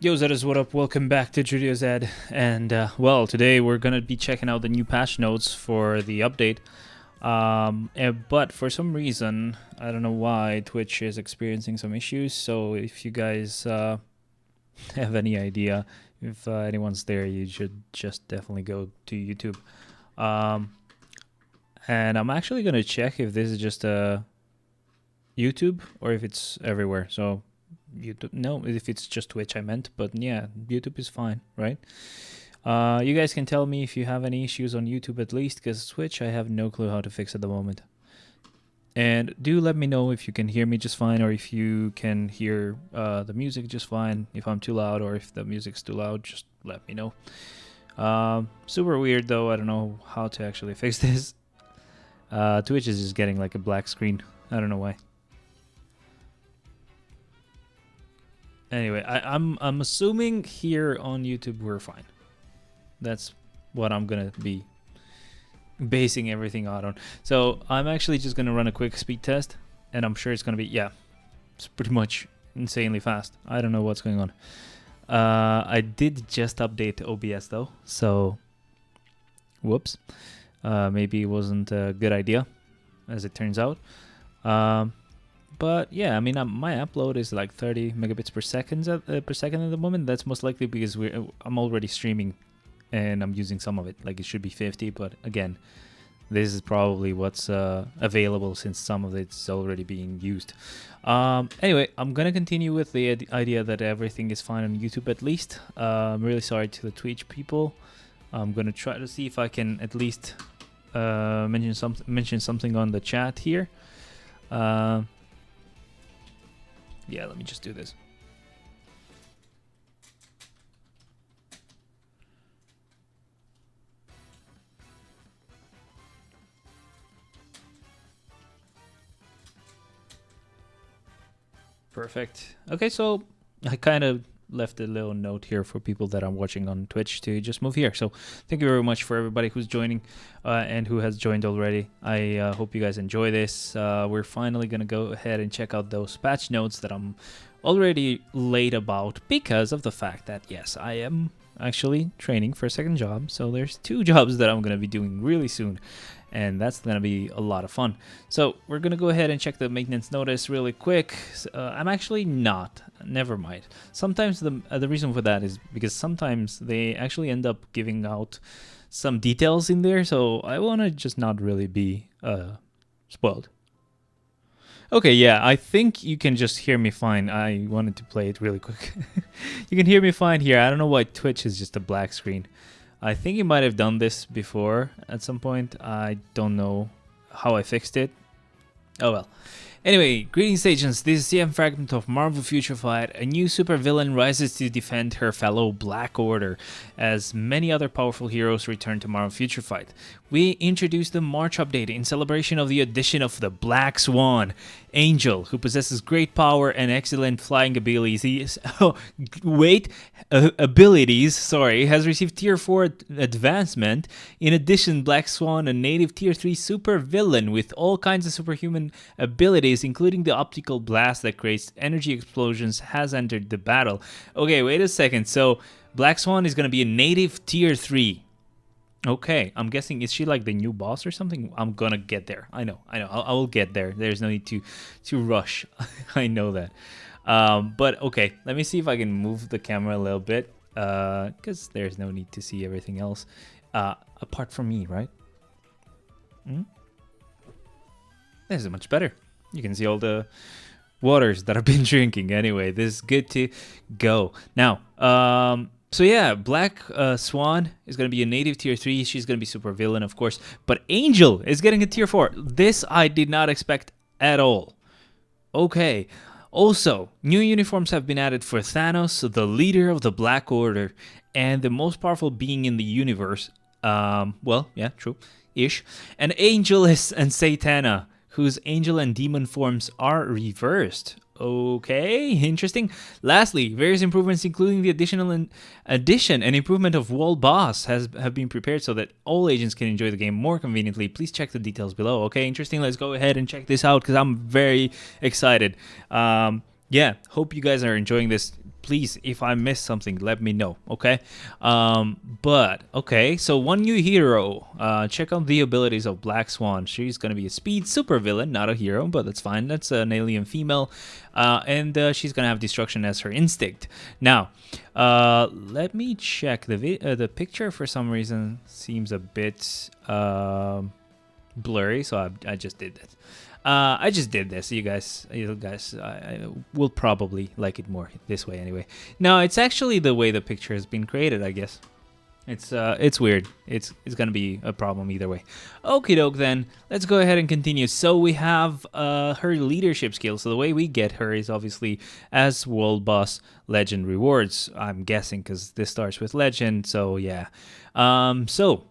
Yo, Zed, what up? Welcome back to Studio Zed. And, well, today we're going to be checking out the new patch notes for the update. But for some reason, I don't know why, Twitch is experiencing some issues. So if you guys have any idea, if anyone's there, you should just definitely go to YouTube. And I'm actually going to check if this is just YouTube or if it's everywhere. So YouTube, no, if it's just Twitch I meant, but yeah, YouTube is fine, right? You guys can tell me if you have any issues on YouTube at least, because Twitch I have no clue how to fix at the moment. And do let me know if you can hear me just fine, or if you can hear the music just fine. If I'm too loud or if the music's too loud, just let me know. Super weird though, I don't know how to actually fix this. Twitch is just getting like a black screen, I don't know why. Anyway, I'm assuming here on YouTube we're fine. That's what I'm gonna be basing everything out on. So I'm actually just gonna run a quick speed test, and I'm sure it's gonna be, yeah, it's pretty much insanely fast. I don't know what's going on. I did just update OBS though, so whoops. Maybe it wasn't a good idea, as it turns out. But yeah, I mean, my upload is like 30 megabits per second at the moment. That's most likely because I'm already streaming, and I'm using some of it. Like it should be 50, but again, this is probably what's available since some of it's already being used. Anyway, I'm gonna continue with the idea that everything is fine on YouTube at least. I'm really sorry to the Twitch people. I'm gonna try to see if I can at least mention something on the chat here. Yeah, let me just do this. Perfect. Okay, so I kind of left a little note here for people that I'm watching on Twitch to just move here. So thank you very much for everybody who's joining and who has joined already. I hope you guys enjoy this. We're finally going to go ahead and check out those patch notes that I'm already late about because of the fact that, yes, I am actually training for a second job. So there's 2 jobs that I'm going to be doing really soon, and that's going to be a lot of fun. So we're going to go ahead and check the maintenance notice really quick. I'm actually not. Never mind. Sometimes the reason for that is because sometimes they actually end up giving out some details in there, so I want to just not really be spoiled. Okay, yeah, I think you can just hear me fine. I wanted to play it really quick. You can hear me fine here. I don't know why Twitch is just a black screen. I think you might have done this before at some point. I don't know how I fixed it. Oh well. Anyway, greetings agents, this is CM Fragment of Marvel Future Fight. A new supervillain rises to defend her fellow Black Order, as many other powerful heroes return to Marvel Future Fight. We introduced the March update in celebration of the addition of the Black Swan, Angel, who possesses great power and excellent flying abilities. Has received Tier 4 advancement. In addition, Black Swan, a native Tier 3 super villain with all kinds of superhuman abilities, including the optical blast that creates energy explosions, has entered the battle. Okay, wait a second. So Black Swan is going to be a native Tier 3. Okay, I'm guessing, is she like the new boss or something? I'm gonna get there. I know. I will get there. There's no need to rush. I know that. But okay, let me see if I can move the camera a little bit, because there's no need to see everything else, apart from me, right? This is much better. You can see all the waters that I've been drinking. Anyway, this is good to go. Now, so yeah, Black Swan is going to be a native Tier 3. She's going to be super villain, of course. But Angel is getting a Tier 4. This I did not expect at all. Okay. Also, new uniforms have been added for Thanos, the leader of the Black Order, and the most powerful being in the universe. Well, yeah, true-ish. And Angelus and Satana, whose angel and demon forms are reversed. Okay, interesting. Lastly, various improvements, including the addition and improvement of Wall Boss, have been prepared so that all agents can enjoy the game more conveniently. Please check the details below. Okay, interesting. Let's go ahead and check this out because I'm very excited. yeah, hope you guys are enjoying this. Please, if I missed something, let me know, okay? But, okay, so one new hero. Check out the abilities of Black Swan. She's going to be a speed supervillain, not a hero, but that's fine. That's an alien female. And she's going to have destruction as her instinct. Now, let me check. The picture, for some reason, seems a bit blurry, so I just did that. I just did this. You guys I will probably like it more this way anyway. No, it's actually the way the picture has been created, I guess. It's weird. It's gonna be a problem either way. Okie doke then. Let's go ahead and continue. So we have her leadership skill. So the way we get her is obviously as world boss legend rewards. I'm guessing because this starts with legend. So yeah. So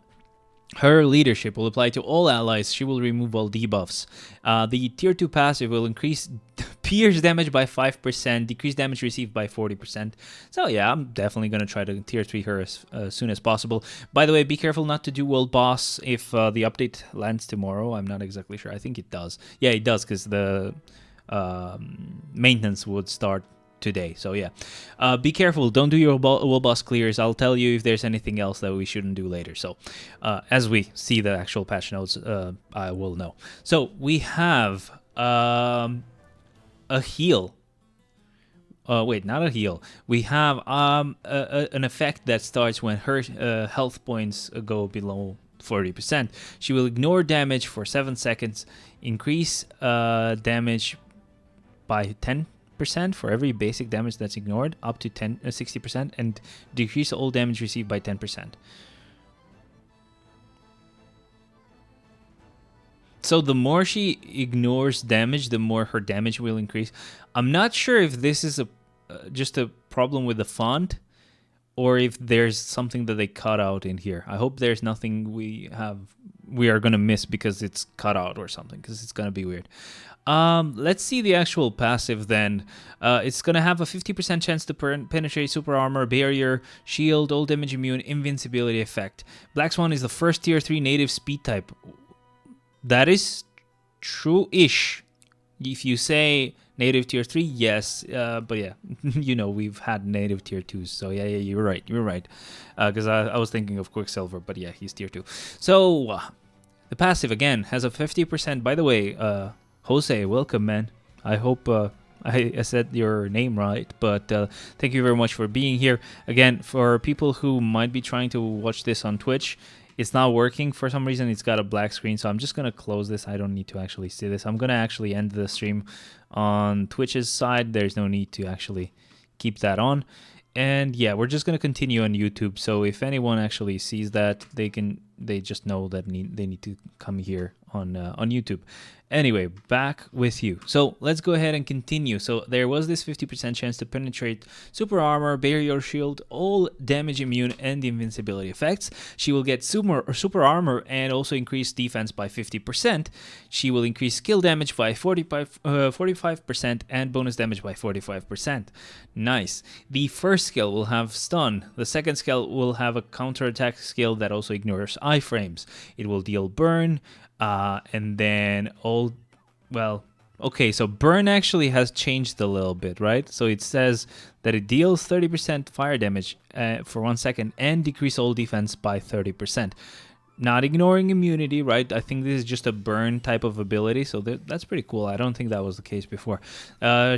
her leadership will apply to all allies. She will remove all debuffs. The tier 2 passive will increase pierce damage by 5%, decrease damage received by 40%. So yeah, I'm definitely going to try to tier 3 her as soon as possible. By the way, be careful not to do world boss if the update lands tomorrow. I'm not exactly sure. I think it does. Yeah, it does because the maintenance would start today. So yeah, be careful. Don't do your wall boss clears. I'll tell you if there's anything else that we shouldn't do later. So as we see the actual patch notes, I will know. So we have a heal. Wait, not a heal. We have an effect that starts when her health points go below 40%. She will ignore damage for 7 seconds, increase damage by 10% for every basic damage that's ignored, up to 60%, and decrease all damage received by 10%. So the more she ignores damage, the more her damage will increase. I'm not sure if this is just a problem with the font, or if there's something that they cut out in here. I hope there's nothing we are gonna miss because it's cut out or something, because it's gonna be weird. Let's see the actual passive then. It's gonna have a 50% chance to penetrate super armor, barrier, shield, all damage immune, invincibility effect. Black Swan is the first tier 3 native speed type. That is true-ish. If you say native tier 3, yes, but yeah, you know, we've had native tier 2s, so yeah, you're right, because I was thinking of Quicksilver, but yeah, he's tier 2. So, the passive, again, has a 50%, by the way, Jose, welcome, man. I hope I said your name right, but thank you very much for being here. Again, for people who might be trying to watch this on Twitch, it's not working for some reason. It's got a black screen, so I'm just going to close this. I don't need to actually see this. I'm going to actually end the stream on Twitch's side. There's no need to actually keep that on. And yeah, we're just going to continue on YouTube. So if anyone actually sees that, they just know that they need to come here on YouTube. Anyway, back with you. So let's go ahead and continue. So there was this 50% chance to penetrate super armor, barrier, shield, all damage immune, and invincibility effects. She will get super armor and also increase defense by 50%. She will increase skill damage by 45% and bonus damage by 45%. Nice. The first skill will have stun. The second skill will have a counterattack skill that also ignores iframes. It will deal burn. And then okay, so burn actually has changed a little bit, right? So it says that it deals 30% fire damage for 1 second and decrease all defense by 30%. Not ignoring immunity, right? I think this is just a burn type of ability, so that's pretty cool. I don't think that was the case before.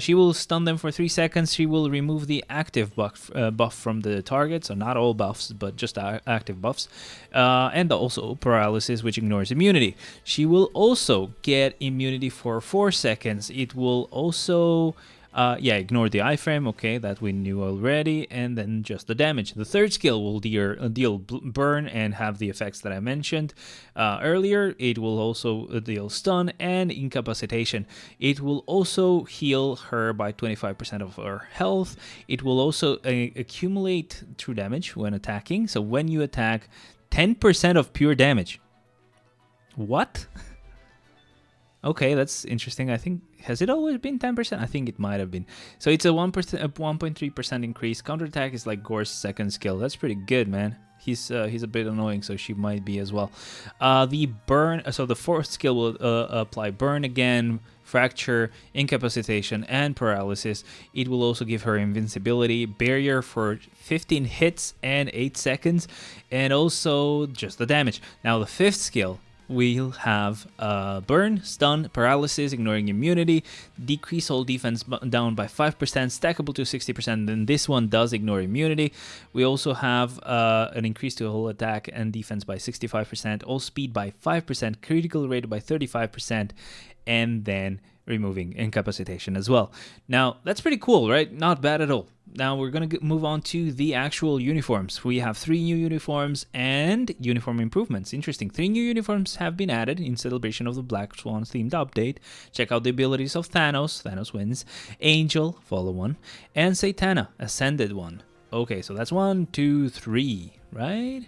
She will stun them for 3 seconds. She will remove the active buff from the target, so not all buffs, but just active buffs. And also paralysis, which ignores immunity. She will also get immunity for 4 seconds. It will also... ignore the iframe, okay, that we knew already, and then just the damage. The third skill will deal burn and have the effects that I mentioned earlier. It will also deal stun and incapacitation. It will also heal her by 25% of her health. It will also accumulate true damage when attacking. So when you attack, 10% of pure damage. What? Okay, that's interesting. I think, has it always been 10%? I think it might have been. So it's a 1.3% increase. Counterattack is like Gore's second skill. That's pretty good, man. He's a bit annoying, so she might be as well. The burn, so the fourth skill will apply burn again, fracture, incapacitation, and paralysis. It will also give her invincibility, barrier for 15 hits and 8 seconds, and also just the damage. Now the fifth skill, we'll have burn, stun, paralysis, ignoring immunity, decrease all defense down by 5%, stackable to 60%. Then this one does ignore immunity. We also have an increase to whole attack and defense by 65%, all speed by 5%, critical rate by 35%, and then removing incapacitation as well. Now, that's pretty cool, right? Not bad at all. Now we're going to move on to the actual uniforms. We have 3 new uniforms and uniform improvements. Interesting. 3 new uniforms have been added in celebration of the Black Swan themed update. Check out the abilities of Thanos. Thanos wins. Angel, follow one. And Satana, ascended one. Okay, so that's 1, 2, 3, right?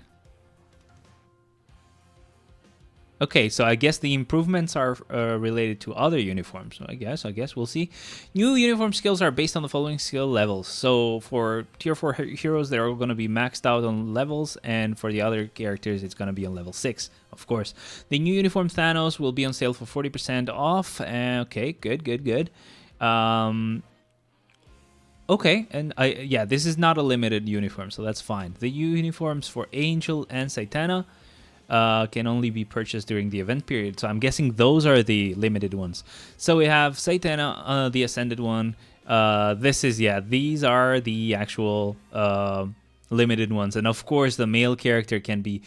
Okay, so I guess the improvements are related to other uniforms. So I guess we'll see. New uniform skills are based on the following skill levels. So for tier 4 heroes, they're all going to be maxed out on levels, and for the other characters, it's going to be on level 6, of course. The new uniform Thanos will be on sale for 40% off. Okay, good. Okay, and yeah, this is not a limited uniform, so that's fine. The uniforms for Angel and Satana can only be purchased during the event period. So I'm guessing those are the limited ones. So we have Satana, the Ascended one. These are the actual limited ones. And of course, the male character can be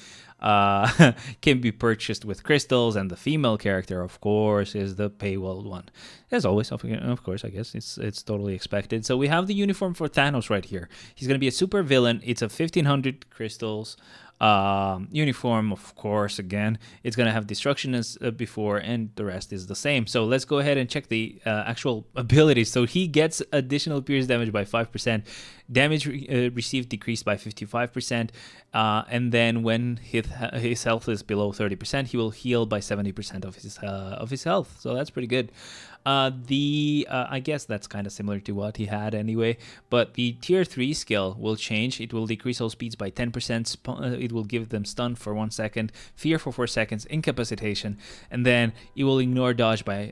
purchased with crystals, and the female character, of course, is the paywall one. As always, of course, I guess it's totally expected. So we have the uniform for Thanos right here. He's going to be a super villain. It's a 1500 crystals uniform, of course. Again, it's going to have destruction as before, and the rest is the same. So let's go ahead and check the actual abilities. So he gets additional pierce damage by 5%, damage received decreased by 55%, and then when his health is below 30%, he will heal by 70% of his health. So that's pretty good. I guess that's kind of similar to what he had anyway, but the tier 3 skill will change. It will decrease all speeds by 10%. It will give them stun for 1 second, fear for 4 seconds, incapacitation, and then it will ignore dodge by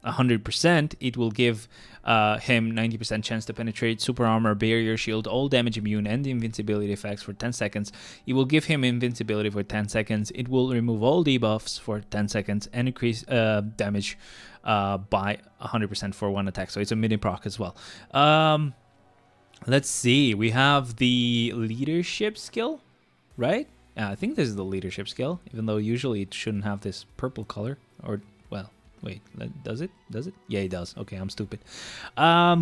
100%. It will give him 90% chance to penetrate, super armor, barrier, shield, all damage immune, and invincibility effects for 10 seconds. It will give him invincibility for 10 seconds. It will remove all debuffs for 10 seconds and increase damage by 100% for 1 attack. So it's a mini proc as well. Let's see. We have the leadership skill, right? I think this is the leadership skill, even though usually it shouldn't have this purple color. Or, well, wait, does it? Does it? Yeah, it does. Okay, I'm stupid.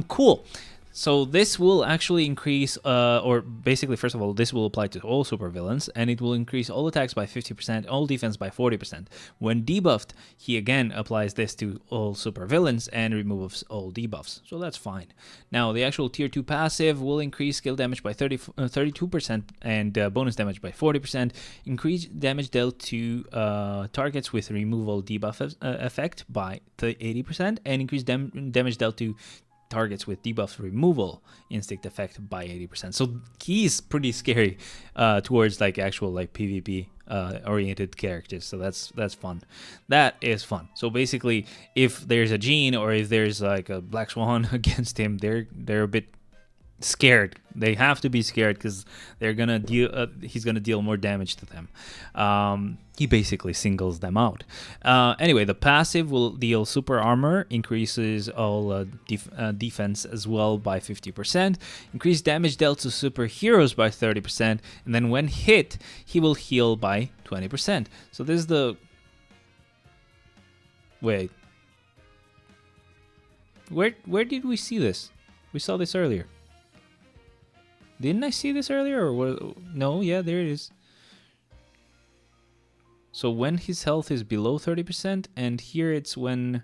Cool. So this will actually increase, or basically, first of all, this will apply to all supervillains, and it will increase all attacks by 50%, all defense by 40%. When debuffed, he again applies this to all supervillains and removes all debuffs. So that's fine. Now, the actual tier 2 passive will increase skill damage by 32% and bonus damage by 40%, increase damage dealt to targets with removal debuff effect by 80%, and increase damage dealt to targets with debuff removal instinct effect by 80%. So he's pretty scary towards like actual like PvP oriented characters. So that's fun. That is fun. So basically, if there's a Jean or if there's like a Black Swan against him, they're a bit scared. They have to be scared because they're gonna deal. He's gonna deal more damage to them. He basically singles them out. Anyway, the passive will deal super armor, increases all defense as well by 50%, increase damage dealt to superheroes by 30%, and then when hit, he will heal by 20%. So this is the. Wait. Where did we see this? We saw this earlier. Didn't I see this earlier? Or what? No, yeah, there it is. So when his health is below 30%, and here it's when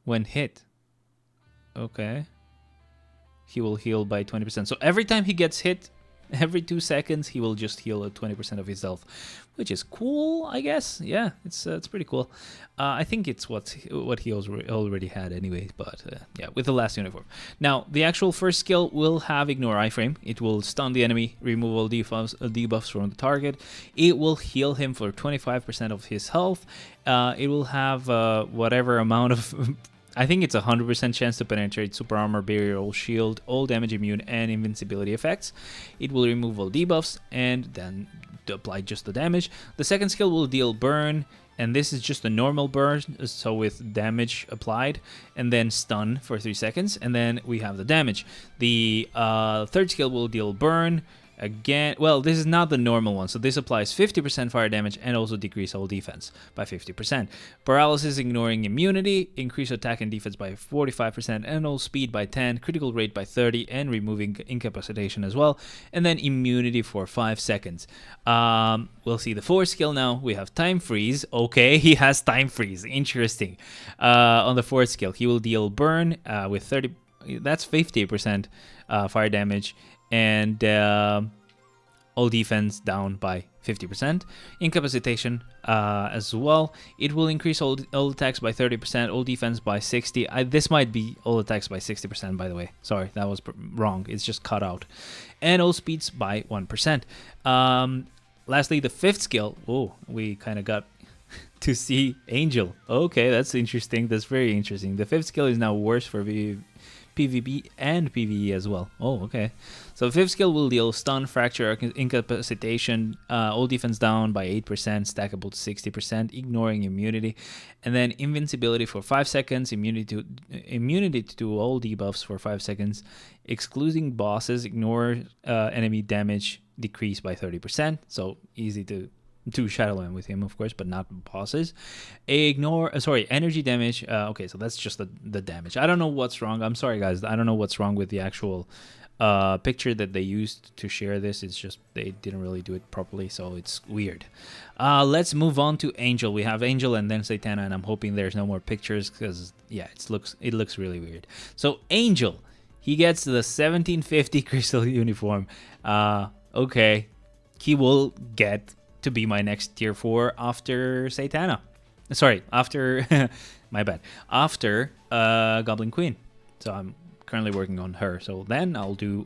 hit. Okay. He will heal by 20%. So every time he gets hit, Every 2 seconds, he will just heal at 20% of his health, which is cool, I guess. Yeah, it's pretty cool. I think it's what he already had anyway, but yeah, with the last uniform. Now, the actual first skill will have ignore iframe. It will stun the enemy, remove all debuffs from the target. It will heal him for 25% of his health. It will have whatever amount of... I think it's 100% chance to penetrate super armor, barrier, all shield, all damage immune, and invincibility effects. It will remove all debuffs and then apply just the damage. The second skill will deal burn, and this is just a normal burn, so with damage applied, and then stun for 3 seconds, and then we have the damage. The third skill will deal burn. Again, well, this is not the normal one, so this applies 50% fire damage and also decrease all defense by 50%. Paralysis, ignoring immunity, increase attack and defense by 45%, and all speed by 10, critical rate by 30, and removing incapacitation as well. And then immunity for 5 seconds. We'll see the fourth skill now. We have time freeze. Okay, he has time freeze. Interesting. On the fourth skill, he will deal burn with 30. That's 50% fire damage. And all defense down by 50%. Incapacitation as well. It will increase all attacks by 30%, all defense by 60%. This might be all attacks by 60%, by the way. Sorry, that was wrong. It's just cut out. And all speeds by 1%. Lastly, the fifth skill. Oh, we kind of got to see Angel. Okay, that's interesting. That's very interesting. The fifth skill is now worse for PvP and PvE as well. Oh, okay. So fifth skill will deal stun, fracture, incapacitation, all defense down by 8%, stackable to 60%, ignoring immunity, and then invincibility for 5 seconds, immunity to all debuffs for 5 seconds, excluding bosses, ignore enemy damage, decrease by 30%. So easy to Shadowland with him, of course, but not bosses. Energy damage. Okay, so that's just the damage. I don't know what's wrong. I'm sorry, guys. I don't know what's wrong with the actual picture that they used to share this. It's just they didn't really do it properly, so it's weird. Let's move on to Angel. We have Angel and then Satana, and I'm hoping there's no more pictures because, yeah, it looks really weird. So Angel, he gets the 1750 crystal uniform. Okay, he will get to be my next tier 4 after Satana. Sorry, after my bad. After Goblin Queen. So I'm currently working on her. So then I'll do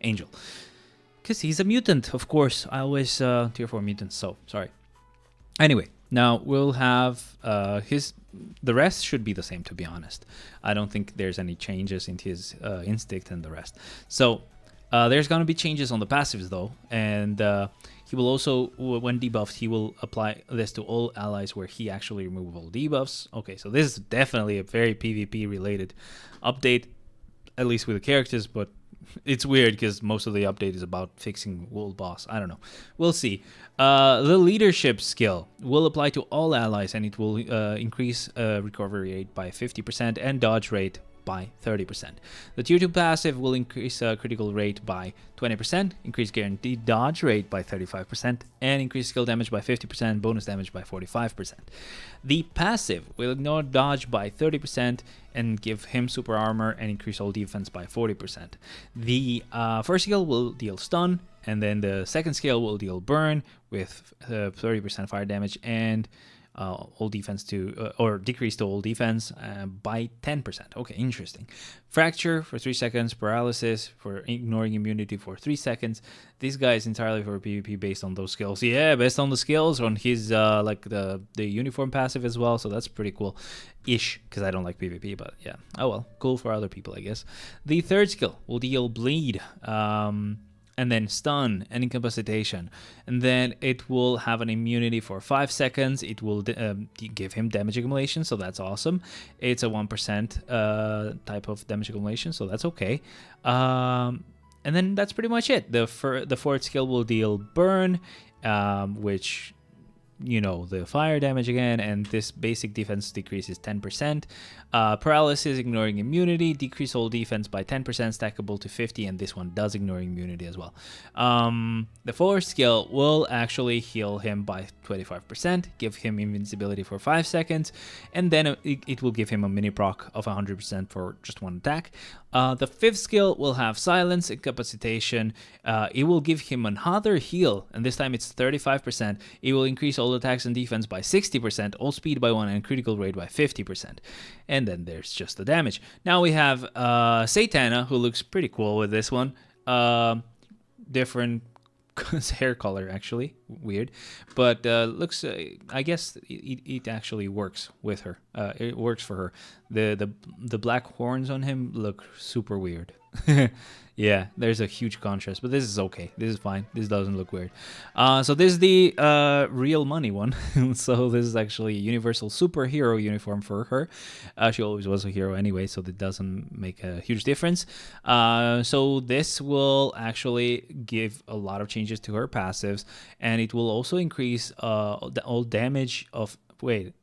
Angel. Because he's a mutant, of course. I always tier 4 mutants, so sorry. Anyway, now we'll have the rest should be the same, to be honest. I don't think there's any changes in his instinct and the rest. So there's going to be changes on the passives though, and he will also, when debuffed, he will apply this to all allies where he actually removes all debuffs. Okay, so this is definitely a very PvP related update, at least with the characters, but it's weird because most of the update is about fixing world boss. I don't know. We'll see. The leadership skill will apply to all allies, and it will increase recovery rate by 50% and dodge rate by 30%. The tier 2 passive will increase critical rate by 20%, increase guaranteed dodge rate by 35%, and increase skill damage by 50%, bonus damage by 45%. The passive will ignore dodge by 30% and give him super armor and increase all defense by 40%. The first skill will deal stun, and then the second skill will deal burn with 30% fire damage and all defense to or decrease to all defense by 10%. Okay, interesting. Fracture for 3 seconds, paralysis for ignoring immunity for 3 seconds. This guy is entirely for PvP based on those skills. Yeah, based on the skills on his like the uniform passive as well. So that's pretty cool ish, because I don't like PvP, but yeah. Oh well, cool for other people, I guess. The third skill will deal bleed. And then stun and incapacitation, and then it will have an immunity for 5 seconds. It will give him damage accumulation, so that's awesome. It's a 1% type of damage accumulation, so that's okay. And then that's pretty much it. The fourth skill will deal burn, which you know, the fire damage again, and this basic defense decreases 10%. Paralysis, ignoring immunity, decrease all defense by 10%, stackable to 50, and this one does ignore immunity as well. The fourth skill will actually heal him by 25%, give him invincibility for 5 seconds, and then it will give him a mini proc of 100% for just one attack. The fifth skill will have silence, incapacitation. It will give him another heal, and this time it's 35%. It will increase all attacks and defense by 60%, all speed by 1, and critical rate by 50%. And then there's just the damage. Now we have Satana, who looks pretty cool with this one. Different hair color, actually. Weird. But looks, I guess it actually works with her. It works for her. The black horns on him look super weird. Yeah, there's a huge contrast, but this is okay. This is fine. This doesn't look weird. So this is the real money one. So this is actually a universal superhero uniform for her. She always was a hero anyway, so that doesn't make a huge difference. So this will actually give a lot of changes to her passives, and it will also increase all damage of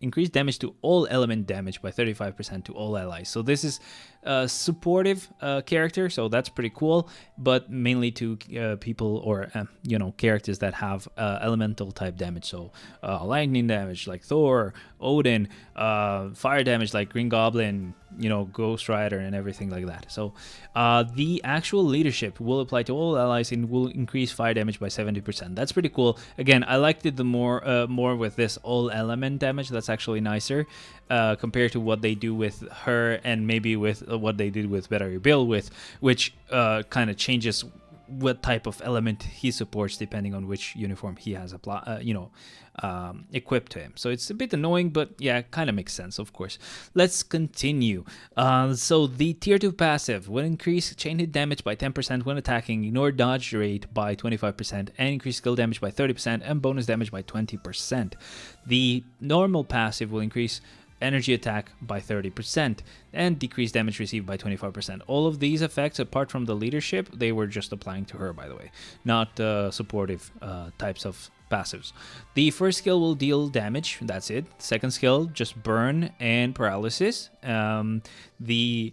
increase damage to all element damage by 35% to all allies. So this is a supportive character, so that's pretty cool, but mainly to people or you know, characters that have elemental type damage. So lightning damage like Thor, Odin, fire damage like Green Goblin, you know, Ghost Rider, and everything like that. So the actual leadership will apply to all allies and will increase fire damage by 70%. That's pretty cool. Again, I liked it the more with this all element damage. That's actually nicer compared to what they do with her, and maybe with what they did with Better Bill, with which kind of changes what type of element he supports depending on which uniform he has equipped to him. So it's a bit annoying, but yeah, kind of makes sense, of course. Let's continue. So the tier 2 passive will increase chain hit damage by 10% when attacking, ignore dodge rate by 25%, and increase skill damage by 30% and bonus damage by 20%. The normal passive will increase energy attack by 30% and decrease damage received by 25%. All of these effects, apart from the leadership, they were just applying to her, by the way, not supportive types of passives. The first skill will deal damage, that's it. Second skill, just burn and paralysis. The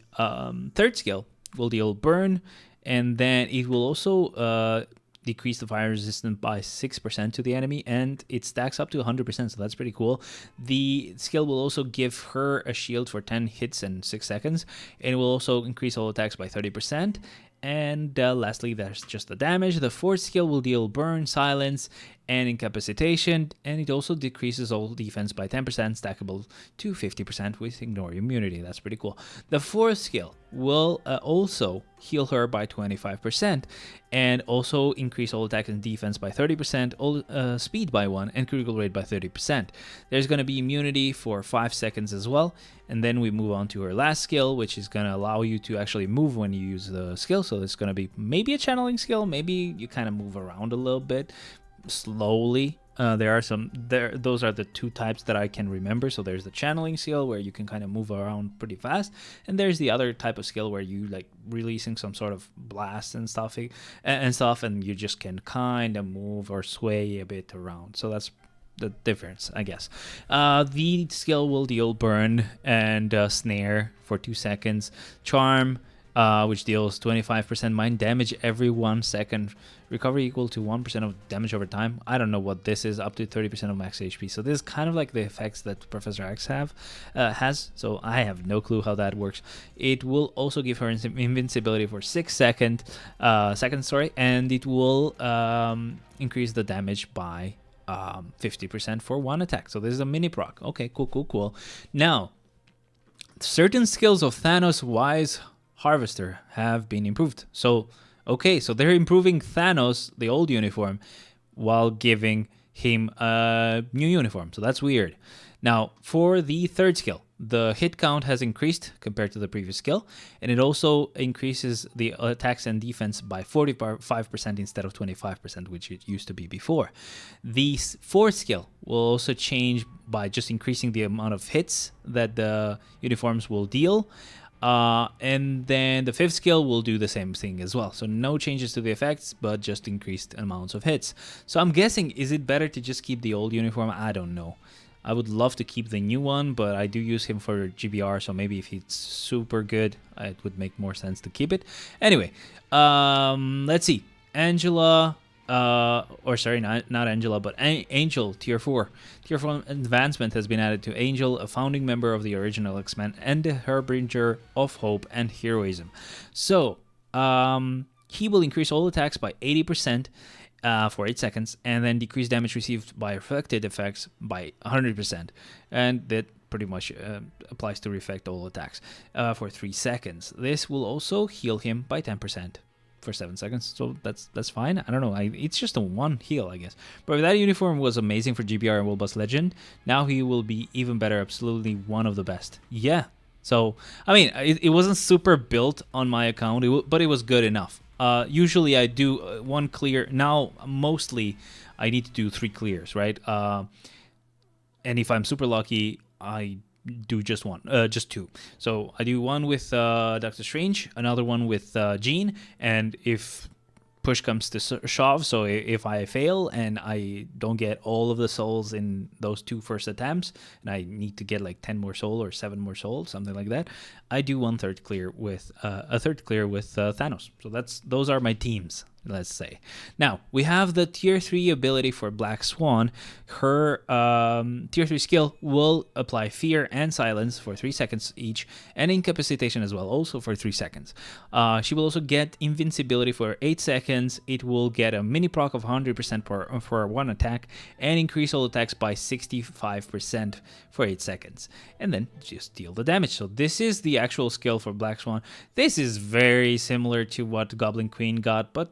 third skill will deal burn, and then it will also decrease the fire resistance by 6% to the enemy, and it stacks up to 100%, so that's pretty cool. The skill will also give her a shield for 10 hits and 6 seconds, and it will also increase all attacks by 30%. And lastly, there's just the damage. The fourth skill will deal burn, silence, and incapacitation, and it also decreases all defense by 10%, stackable to 50% with ignore immunity. That's pretty cool. The fourth skill will also heal her by 25%, and also increase all attack and defense by 30%, all speed by 1, and critical rate by 30%. There's going to be immunity for 5 seconds as well, and then we move on to her last skill, which is going to allow you to actually move when you use the skill. So it's going to be maybe a channeling skill, maybe you kind of move around a little bit slowly. Those are the two types that I can remember. So there's the channeling skill where you can kind of move around pretty fast, and there's the other type of skill where you like releasing some sort of blast and stuff, and you just can kind of move or sway a bit around. So that's the difference, I guess. The skill will deal burn and snare for 2 seconds, charm, which deals 25% mind damage every 1 second, recovery equal to 1% of damage over time. I don't know what this is, up to 30% of max HP. So this is kind of like the effects that Professor X has. So I have no clue how that works. It will also give her invincibility for 6 seconds, and it will increase the damage by 50% for 1 attack. So this is a mini proc. Okay, cool. Now, certain skills of Thanos' Wise Harvester have been improved. So they're improving Thanos, the old uniform, while giving him a new uniform. So that's weird. Now, for the third skill, the hit count has increased compared to the previous skill, and it also increases the attacks and defense by 45% instead of 25%, which it used to be before. The fourth skill will also change by just increasing the amount of hits that the uniforms will deal. And then the 5th skill will do the same thing as well. So no changes to the effects, but just increased amounts of hits. So I'm guessing, is it better to just keep the old uniform? I don't know. I would love to keep the new one, but I do use him for GBR, so maybe if it's super good, it would make more sense to keep it. Anyway, let's see. Angela, not Angela, but Angel, Tier 4. Tier 4 advancement has been added to Angel, a founding member of the original X-Men and the Harbinger of Hope and Heroism. So, he will increase all attacks by 80%. For 8 seconds, and then decrease damage received by reflected effects by 100%. And that pretty much applies to reflect all attacks for 3 seconds. This will also heal him by 10% for 7 seconds, so that's fine. I don't know, it's just a 1 heal, I guess. But that uniform was amazing for GBR and World Boss Legend. Now he will be even better, absolutely one of the best. Yeah. So, I mean, it wasn't super built on my account, but it was good enough. Usually I do 1 clear. Now, mostly I need to do 3 clears, right? And if I'm super lucky, I do just 2. So I do 1 with Doctor Strange, another one with Jean, and if push comes to shove, so if I fail and I don't get all of the souls in those 2 first attempts, and I need to get like 10 more soul or 7 more soul, something like that, I do 1/3 clear with a third clear with Thanos. So those are my teams, let's say. Now we have the tier 3 ability for Black Swan. Her tier 3 skill will apply fear and silence for 3 seconds each, and incapacitation as well, also for 3 seconds. She will also get invincibility for 8 seconds. It will get a mini proc of 100% for 1 attack, and increase all attacks by 65% for 8 seconds, and then just deal the damage. So this is the actual skill for Black Swan. This is very similar to what Goblin Queen got, but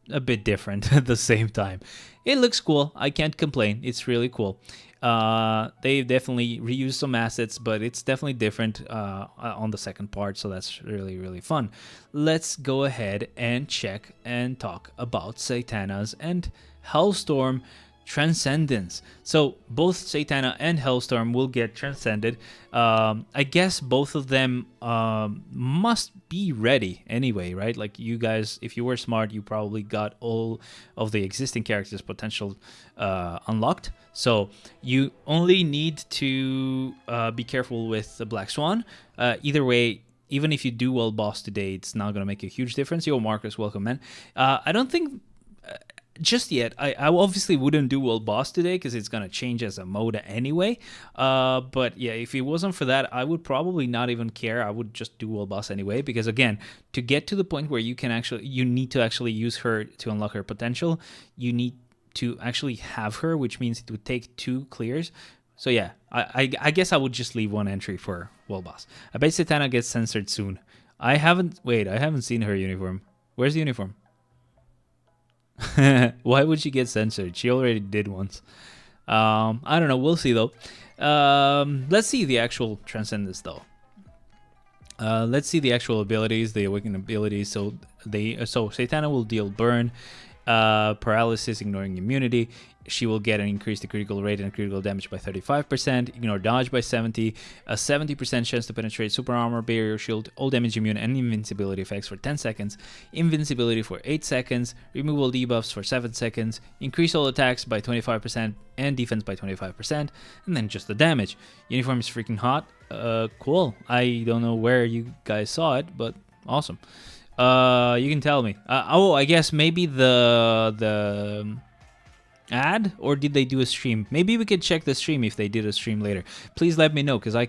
a bit different at the same time. It looks cool. I can't complain. It's really cool. They definitely reused some assets, but it's definitely different on the second part, so that's really, really fun. Let's go ahead and check and talk about Satana's and Hellstorm Transcendence. So both Satana and Hellstorm will get transcended. I guess both of them must be ready anyway, right? Like, you guys, if you were smart, you probably got all of the existing characters' potential unlocked. So you only need to be careful with the Black Swan. Either way, even if you do well boss today, it's not going to make a huge difference. Yo, Marcus, welcome, man. I don't think just yet, I obviously wouldn't do world boss today because it's going to change as a mode anyway. But yeah, if it wasn't for that, I would probably not even care. I would just do world boss anyway, because again, to get to the point where you need to actually use her to unlock her potential, you need to actually have her, which means it would take 2 clears. So yeah, I guess I would just leave 1 entry for world boss. I bet Satana gets censored soon. I haven't seen her uniform. Where's the uniform? Why would she get censored? She already did once. I don't know. We'll see though. Let's see the actual Transcendence though. Let's see the actual abilities, the awakened abilities. So Satana will deal burn, paralysis, ignoring immunity. She will get an increased critical rate and critical damage by 35%, ignore dodge by 70, a 70% chance to penetrate super armor, barrier shield, all damage immune, and invincibility effects for 10 seconds, invincibility for 8 seconds, removal debuffs for 7 seconds, increase all attacks by 25% and defense by 25%, and then just the damage. Uniform is freaking hot. Cool. I don't know where you guys saw it, but awesome. You can tell me. I guess maybe the ad, or did they do a stream? Maybe we could check the stream if they did a stream later. Please let me know, because I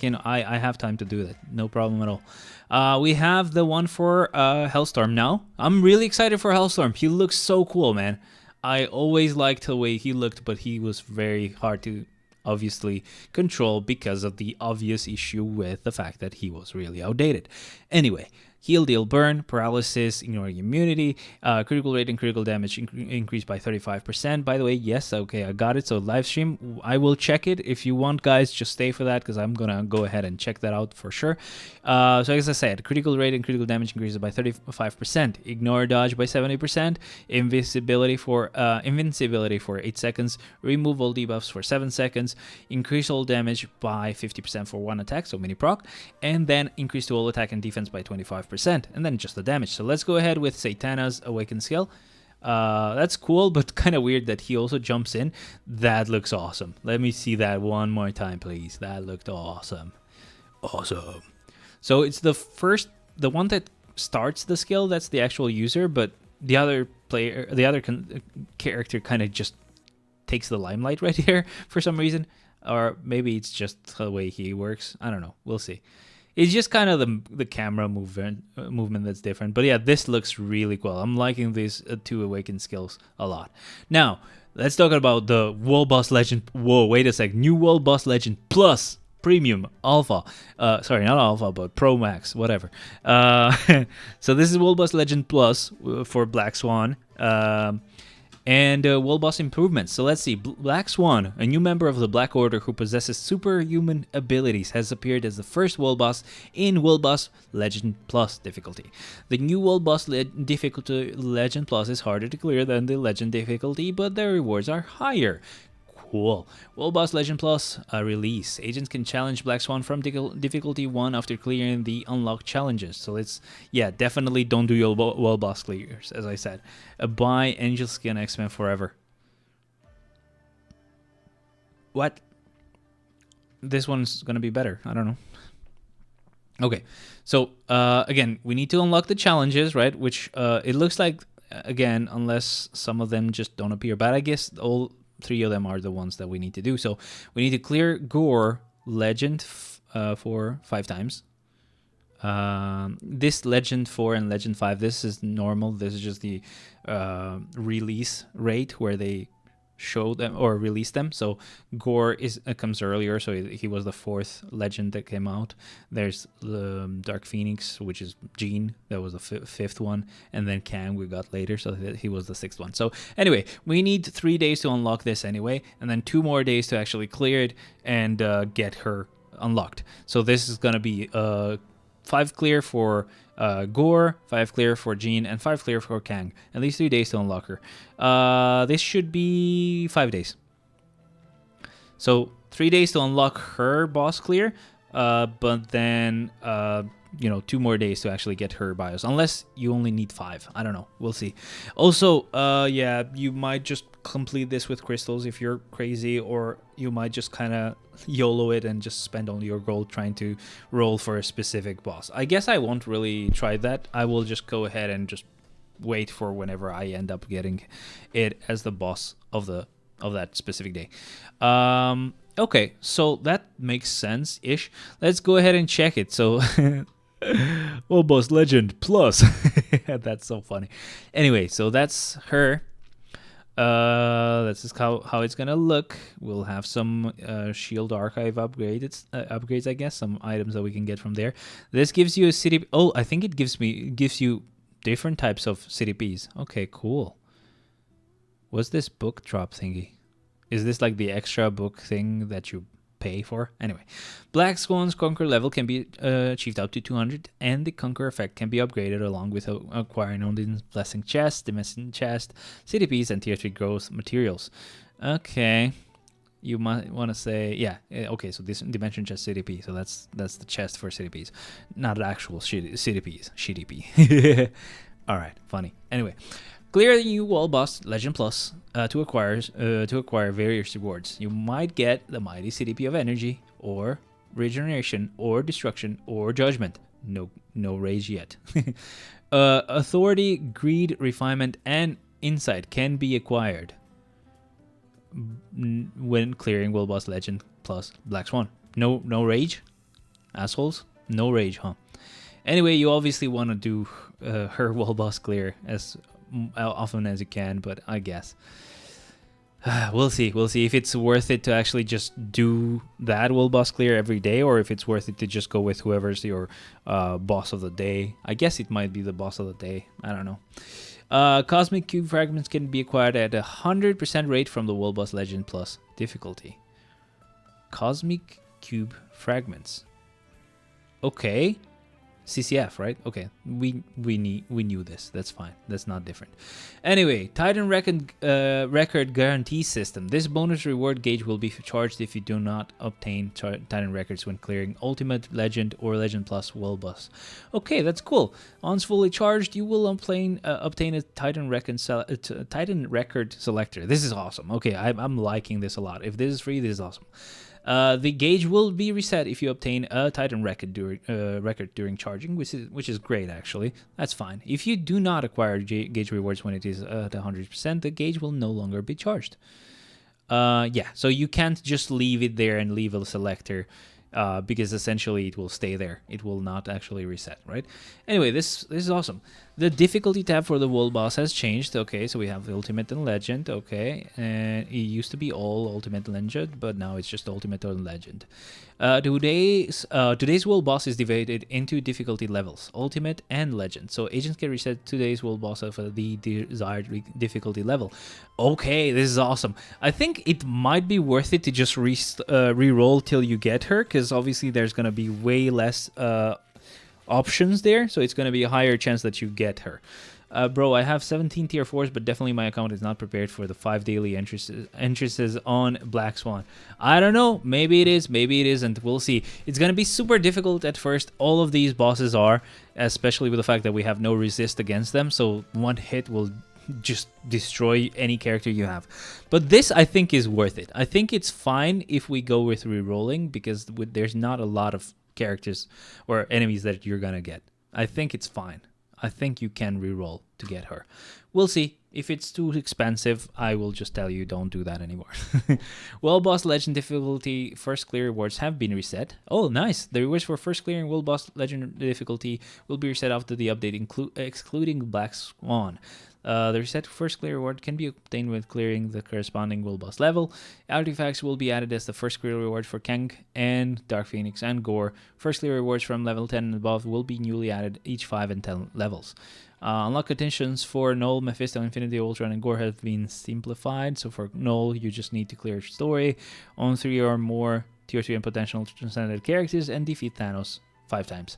have time to do that. No problem at all. We have the one for Hellstorm now. I'm really excited for Hellstorm. He looks so cool, man. I always liked the way he looked, but he was very hard to obviously control because of the obvious issue with the fact that he was really outdated. Anyway, heal, deal, burn, paralysis, ignoring immunity, critical rate and critical damage increased by 35%. By the way, yes, okay, I got it. So live stream, I will check it. If you want, guys, just stay for that because I'm gonna go ahead and check that out for sure. So as I said, critical rate and critical damage increases by 35%, ignore dodge by 70%, invincibility for 8 seconds, remove all debuffs for 7 seconds, increase all damage by 50% for one attack, so mini proc, and then increase to all attack and defense by 25%, and then just the damage. So let's go ahead with Satana's Awakened skill. That's cool, but kind of weird that he also jumps in. That looks awesome. Let me see that one more time, please. That looked awesome. Awesome. So it's the one that starts the skill, that's the actual user, but the other player, character kind of just takes the limelight right here for some reason. Or maybe it's just the way he works. I don't know. We'll see. It's just kind of the camera movement that's different. But yeah, this looks really cool. I'm liking these two Awakened skills a lot. Now, let's talk about the World Boss Legend. Whoa, wait a sec. New World Boss Legend Plus Premium Alpha. Sorry, not Alpha, but Pro Max, whatever. So this is World Boss Legend Plus for Black Swan. And World Boss improvements. So let's see. Black Swan, a new member of the Black Order who possesses superhuman abilities, has appeared as the first World Boss in World Boss Legend Plus difficulty. The new World Boss difficulty Legend Plus is harder to clear than the Legend difficulty, but the rewards are higher. Cool. World Boss Legend Plus release. Agents can challenge Black Swan from difficulty 1 after clearing the unlocked challenges. So let's, yeah, definitely don't do your World Boss clears, as I said. Buy Angel Skin X-Men Forever. What? This one's gonna be better. I don't know. Okay, so again, we need to unlock the challenges, right? Which it looks like, again, unless some of them just don't appear. But I guess all 3 of them are the ones that we need to do. So we need to clear Gore Legend for 5 times. This Legend 4 and Legend 5, this is normal. This is just the release rate where they show them or release them. So Gore comes earlier, so he was the 4th legend that came out. There's Dark Phoenix, which is Jean, that was the 5th one, and then Kang we got later, so he was the 6th one. So anyway, we need 3 days to unlock this anyway, and then 2 more days to actually clear it and get her unlocked. So this is gonna be 5 clear for Gore, 5 clear for Jean, and 5 clear for Kang. At least 3 days to unlock her. This should be 5 days. So 3 days to unlock her boss clear, but then 2 more days to actually get her BIOS, unless you only need 5. I don't know. We'll see. Also, yeah, you might just complete this with crystals if you're crazy, or you might just kind of YOLO it and just spend all your gold trying to roll for a specific boss. I guess I won't really try that. I will just go ahead and just wait for whenever I end up getting it as the boss of that specific day. Okay, so that makes sense-ish. Let's go ahead and check it. So World Boss Legend Plus. That's so funny. Anyway, so that's her. That's just how it's gonna look. We'll have some Shield Archive upgrades, I guess, some items that we can get from there. This gives you a city. Oh, I think it gives you different types of CDPs. Okay, cool. What's this book drop thingy? Is this like the extra book thing that you pay for? Anyway, Black Swan's Conquer level can be achieved up to 200, and the Conquer effect can be upgraded along with acquiring Odin's Blessing Chest, Dimension Chest, CDPs, and Tier 3 growth materials. Okay, you might want to say, yeah, okay, so this Dimension Chest CDP, so that's the chest for CDPs, not actual CDPs, CDP. All right, funny. Anyway, clear the new World Boss Legend Plus to acquire various rewards. You might get the Mighty CDP of Energy, or Regeneration, or Destruction, or Judgment. No rage yet. Authority, Greed, Refinement, and Insight can be acquired when clearing World Boss Legend Plus Black Swan. No rage, assholes. No rage, huh? Anyway, you obviously want to do her World Boss clear as often as you can, but I guess We'll see. We'll see if it's worth it to actually just do that world boss clear every day, or if it's worth it to just go with whoever's your boss of the day. I guess it might be the boss of the day. I don't know. Cosmic Cube fragments can be acquired at 100% rate from the World Boss Legend Plus difficulty. Cosmic Cube fragments. Okay. CCF, right? Okay, we knew this. That's fine. That's not different. Anyway, Titan record guarantee system. This bonus reward gauge will be charged if you do not obtain Titan records when clearing Ultimate, Legend, or Legend Plus World Boss. Okay, that's cool. Once fully charged, you will obtain a Titan record selector. This is awesome. Okay, I'm liking this a lot. If this is free, this is awesome. The gauge will be reset if you obtain a Titan record during charging, which is great actually. That's fine. If you do not acquire gauge rewards when it is at 100%, the gauge will no longer be charged. Yeah, so you can't just leave it there and leave a selector. Because essentially it will stay there. It will not actually reset, right? Anyway, this is awesome. The difficulty tab for the world boss has changed. Okay, so we have Ultimate and Legend. Okay, and it used to be all Ultimate and Legend, but now it's just Ultimate and Legend. Today's world boss is divided into difficulty levels, Ultimate and Legend. So agents can reset today's world boss of the desired difficulty level. Okay, this is awesome. I think it might be worth it to just re-roll till you get her, because obviously there's going to be way less options there, so it's going to be a higher chance that you get her. Bro, I have 17 tier 4s, but definitely my account is not prepared for the 5 daily entrances on Black Swan. I don't know, maybe it is, maybe it isn't, we'll see. It's going to be super difficult at first, all of these bosses are, especially with the fact that we have no resist against them, so one hit will just destroy any character you have. But this, I think, is worth it. I think it's fine if we go with re-rolling, because there's not a lot of characters or enemies that you're gonna get. I think it's fine. I think you can re-roll to get her. We'll see. If it's too expensive, I will just tell you don't do that anymore. World Boss Legend difficulty first clear rewards have been reset. Oh, nice. The rewards for first clearing World Boss Legend difficulty will be reset after the update, excluding Black Swan. The reset first clear reward can be obtained with clearing the corresponding World Boss level. Artifacts will be added as the first clear reward for Kang and Dark Phoenix and Gore. First clear rewards from level 10 and above will be newly added each 5 and 10 levels. Unlock conditions for Null, Mephisto, Infinity, Ultron, and Gore have been simplified. So for Null, you just need to clear your story, own 3 or more tier 3 and potential transcended characters, and defeat Thanos 5 times.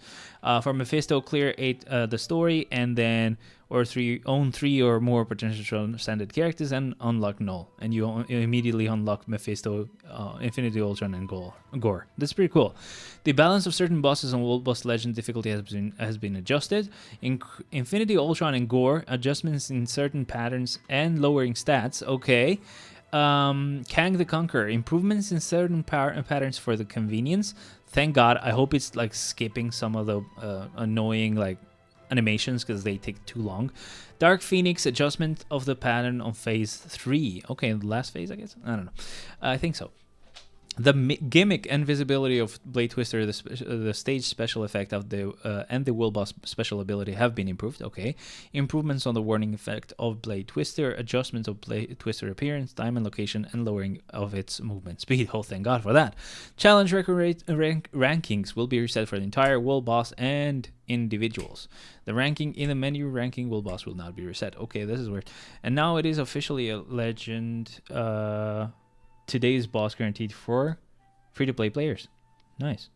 For Mephisto, clear 8 the story, and then own 3 or more potential transcended characters and unlock Null, and you immediately unlock Mephisto, Infinity, Ultron, and Gore. That's pretty cool. The balance of certain bosses on World Boss Legend difficulty has been adjusted. In Infinity, Ultron, and Gore, adjustments in certain patterns and lowering stats. Okay. Kang the Conqueror, improvements in certain patterns for the convenience. Thank God. I hope it's like skipping some of the annoying like animations because they take too long. Dark Phoenix, adjustment of the pattern on phase 3. Okay, the last phase, I guess. I don't know. I think so. The gimmick and visibility of Blade Twister, the stage special effect of and the World Boss special ability have been improved. Okay, improvements on the warning effect of Blade Twister, adjustments of Blade Twister appearance, time and location, and lowering of its movement speed. Oh, thank God for that. Challenge record rankings will be reset for the entire World Boss and individuals. The ranking in the menu ranking World Boss will not be reset. Okay, this is weird. And now it is officially a legend. Today's boss guaranteed for free-to-play players. Nice.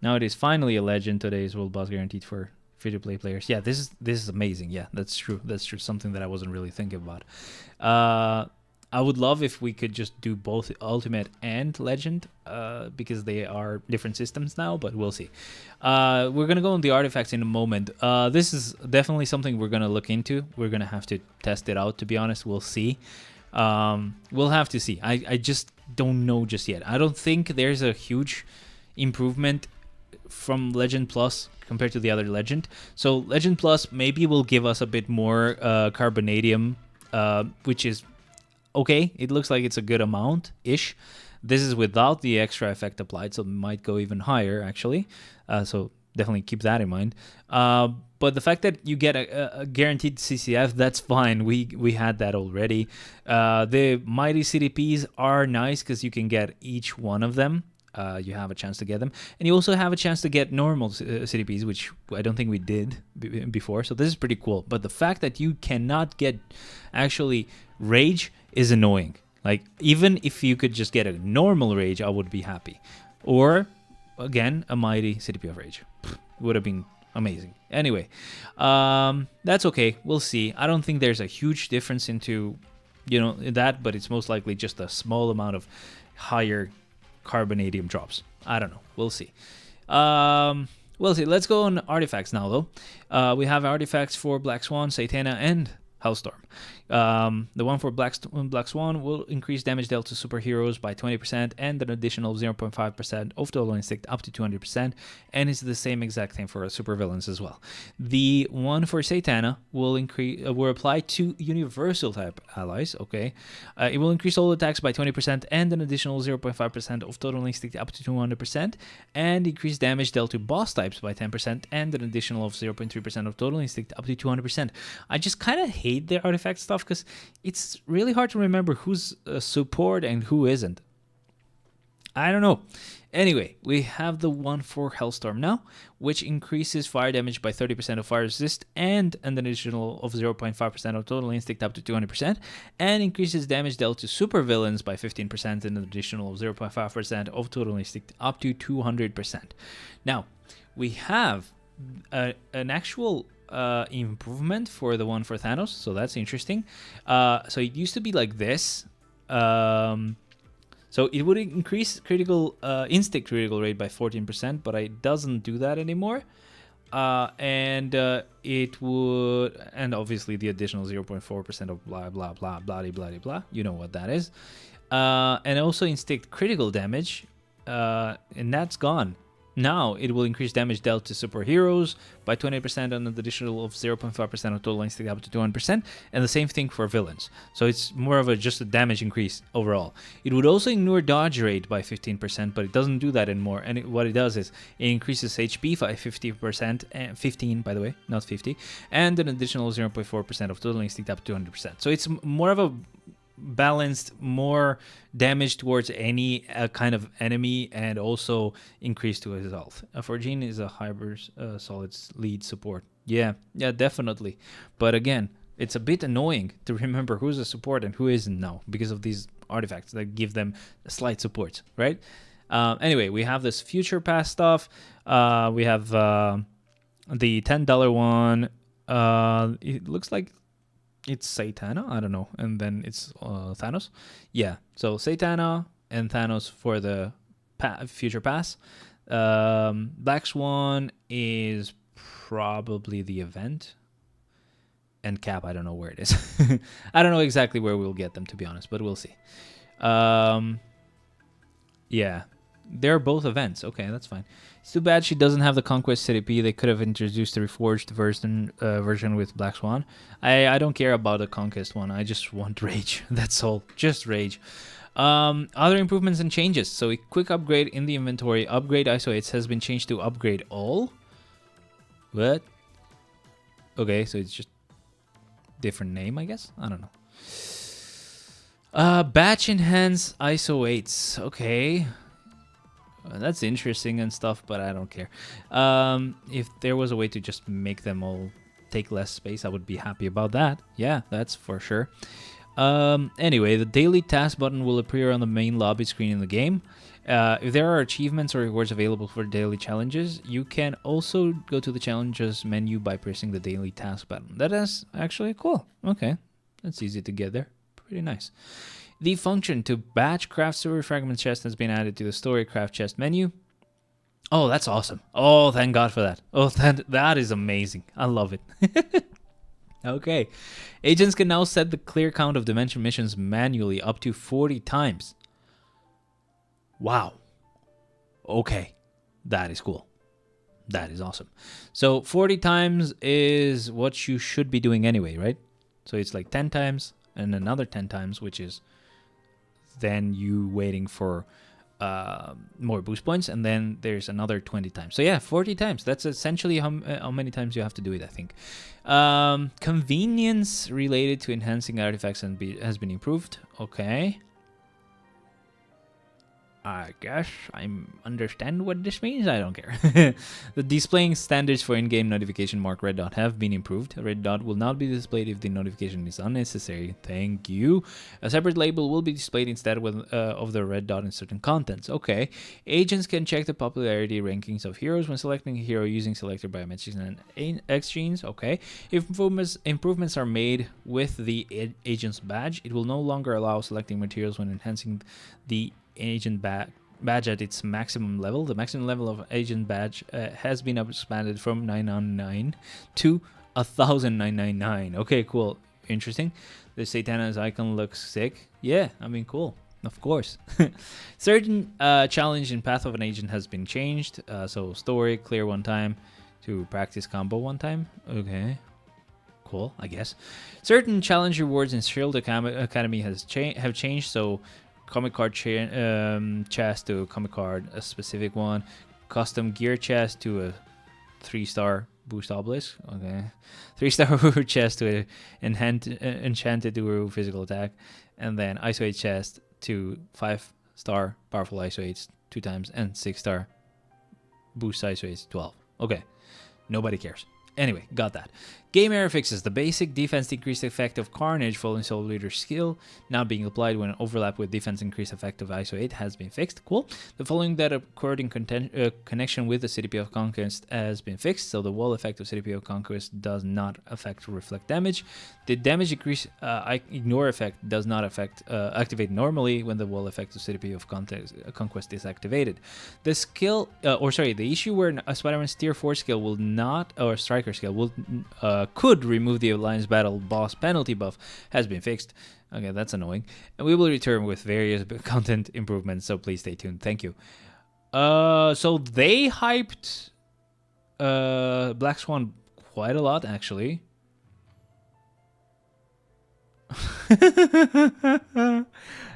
Now it is finally a legend. Today's world boss guaranteed for free-to-play players. Yeah, this is amazing. Yeah, that's true. That's true. Something that I wasn't really thinking about. I would love if we could just do both Ultimate and Legend, because they are different systems now, but we'll see. We're going to go on the artifacts in a moment. This is definitely something we're going to look into. We're going to have to test it out, to be honest. We'll see. We'll have to see. I just don't know just yet. I don't think there's a huge improvement from Legend Plus compared to the other Legend. So Legend Plus maybe will give us a bit more carbonadium, which is okay. It looks like it's a good amount-ish. This is without the extra effect applied, so it might go even higher, actually. So definitely keep that in mind. But the fact that you get a guaranteed CCF, that's fine. We had that already. The mighty CDPs are nice because you can get each one of them. You have a chance to get them, and you also have a chance to get normal CDPs, which I don't think we did before. So this is pretty cool. But the fact that you cannot get actually rage is annoying. Like, even if you could just get a normal rage, I would be happy. Or again, a mighty CDP of rage would have been amazing. Anyway, that's okay. We'll see. I don't think there's a huge difference into, that, but it's most likely just a small amount of higher carbonadium drops. I don't know. We'll see. Let's go on artifacts now, though. We have artifacts for Black Swan, Satana, and Hellstorm. The one for Black Swan will increase damage dealt to superheroes by 20% and an additional 0.5% of total instinct up to 200%, and it's the same exact thing for supervillains as well. The one for Satana will apply to universal type allies. Okay, it will increase all attacks by 20% and an additional 0.5% of total instinct up to 200%, and increase damage dealt to boss types by 10% and an additional of 0.3% of total instinct up to 200%. I just kind of hate the artifact stuff because it's really hard to remember who's a support and who isn't. I don't know. Anyway, we have the one for Hellstorm now, which increases fire damage by 30% of fire resist and an additional of 0.5% of total instinct up to 200%, and increases damage dealt to supervillains by 15% and an additional of 0.5% of total instinct up to 200%. Now, we have an actual improvement for the one for Thanos, so that's interesting. So it used to be like this. So it would increase critical instinct critical rate by 14%, but it doesn't do that anymore. And it would, and obviously the additional 0.4% of blah blah blah blah blah blah. You know what that is. And also instinct critical damage, and that's gone. Now it will increase damage dealt to superheroes by 20% and an additional of 0.5% of total instinct up to 200%, and the same thing for villains. So it's more of just a damage increase overall. It would also ignore dodge rate by 15%, but it doesn't do that anymore. And what it does is it increases HP by 50%, and 15 by the way, not 50, and an additional 0.4% of total instinct up to 200%. So it's more of a balanced, more damage towards any kind of enemy, and also increase to his health. Forgene is a hybrid solid lead support. Yeah, definitely. But again, it's a bit annoying to remember who's a support and who isn't now because of these artifacts that give them slight support, right? Anyway, we have this future pass stuff. We have the $10 one. It looks like it's Satana, I don't know, and then it's Thanos. Yeah, so Satana and Thanos for the future pass. Black Swan is probably the event, and Cap, I don't know where it is. I don't know exactly where we'll get them, to be honest, but we'll see. Yeah, they're both events. Okay, that's fine. It's too bad she doesn't have the Conquest CDP. They could have introduced the reforged version with Black Swan. I don't care about the Conquest one. I just want rage. That's all. Just rage. Other improvements and changes. So a quick upgrade in the inventory. Upgrade ISO 8 has been changed to upgrade all. What? Okay, so it's just different name, I guess. I don't know. Batch enhance ISO 8s. Okay. That's interesting and stuff, but I don't care. If there was a way to just make them all take less space, I would be happy about that. Yeah, that's for sure. Anyway, the daily task button will appear on the main lobby screen in the game. If there are achievements or rewards available for daily challenges, you can also go to the challenges menu by pressing the daily task button. That is actually cool. Okay, that's easy to get there. Pretty nice. The function to batch craft story fragment chest has been added to the story craft chest menu. Oh, that's awesome. Oh, thank God for that. Oh, that is amazing. I love it. Okay. Agents can now set the clear count of dimension missions manually up to 40 times. Wow. Okay. That is cool. That is awesome. So 40 times is what you should be doing anyway, right? So it's like 10 times and another 10 times, which is then you waiting for more boost points, and then there's another 20 times. So yeah, 40 times. That's essentially how many times you have to do it, I think. Convenience related to enhancing artifacts has been improved. Okay. I guess I understand what this means. I don't care. The displaying standards for in-game notification mark red dot have been improved. A red dot will not be displayed if the notification is unnecessary. Thank you. A separate label will be displayed instead of the red dot in certain contents. Okay. Agents can check the popularity rankings of heroes when selecting a hero using selector biometrics and X genes. Okay. If improvements are made with the agent's badge, it will no longer allow selecting materials when enhancing the agent badge at its maximum level. The maximum level of agent badge has been expanded from 999 to 1999. Okay, cool. Interesting. The Satana's icon looks sick. Yeah, I mean, cool. Of course. Certain challenge in path of an agent has been changed. So story, clear one time, to practice combo one time. Okay. Cool, I guess. Certain challenge rewards in Shield Academy have changed. So comic card chest to comic card, a specific one. Custom gear chest to a 3-star boost obelisk. Okay. 3-star chest to a enchanted Uru physical attack. And then ISO 8 chest to 5-star powerful ISO 8s 2 times and 6-star boost ISO 8s 12. Okay. Nobody cares. Anyway, got that. Game error fixes. The basic defense decreased effect of Carnage following Soul Leader's skill not being applied when overlap with defense increased effect of ISO 8 has been fixed. Cool. The following that occurred in connection with the CDP of Conquest has been fixed, so the wall effect of CDP of Conquest does not affect reflect damage. The damage increase ignore effect does not activate normally when the wall effect of CDP of Conquest is activated. The skill, the issue where a Spider-Man's tier 4 skill will not, or striker skill will could remove the Alliance Battle boss penalty buff has been fixed. Okay, that's annoying. And we will return with various content improvements, so please stay tuned. Thank you. So they hyped Black Swan quite a lot, actually.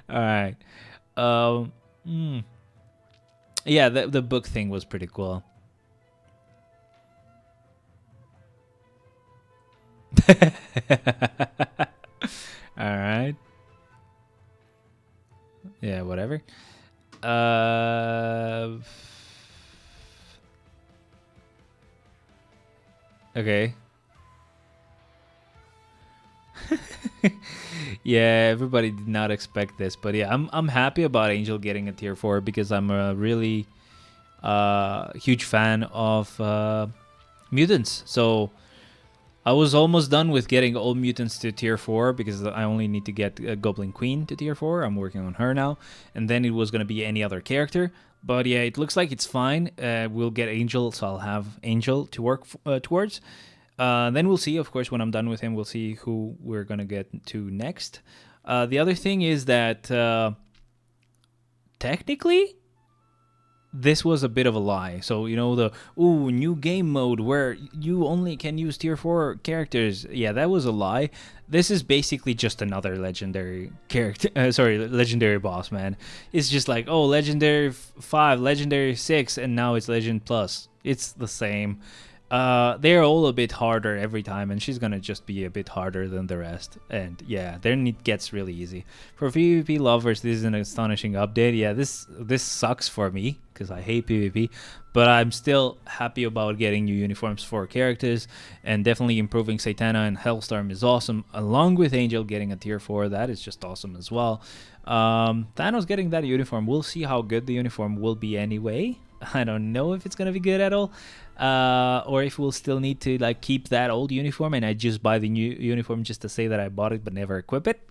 Alright. Yeah, the book thing was pretty cool. Alright. Yeah, whatever. Okay. Yeah, everybody did not expect this, but yeah, I'm happy about Angel getting a tier 4 because I'm a really huge fan of mutants. So I was almost done with getting all mutants to tier 4 because I only need to get Goblin Queen to tier 4. I'm working on her now. And then it was going to be any other character. But yeah, it looks like it's fine. We'll get Angel, so I'll have Angel to work towards. Then we'll see, of course, when I'm done with him, we'll see who we're going to get to next. The other thing is that technically, this was a bit of a lie. So, you know, the new game mode where you only can use tier 4 characters. Yeah, that was a lie. This is basically just another legendary character. Legendary boss, man. It's just like, oh, legendary 5, legendary 6, and now it's legend plus. It's the same. They're all a bit harder every time, and she's gonna just be a bit harder than the rest. And yeah, then it gets really easy. For PvP lovers, this is an astonishing update. Yeah, this sucks for me because I hate PvP, but I'm still happy about getting new uniforms for characters, and definitely improving Satana and Hellstorm is awesome. Along with Angel getting a tier 4, that is just awesome as well. Thanos getting that uniform, we'll see how good the uniform will be anyway. I don't know if it's gonna be good at all, or if we'll still need to like keep that old uniform and I just buy the new uniform just to say that I bought it but never equip it.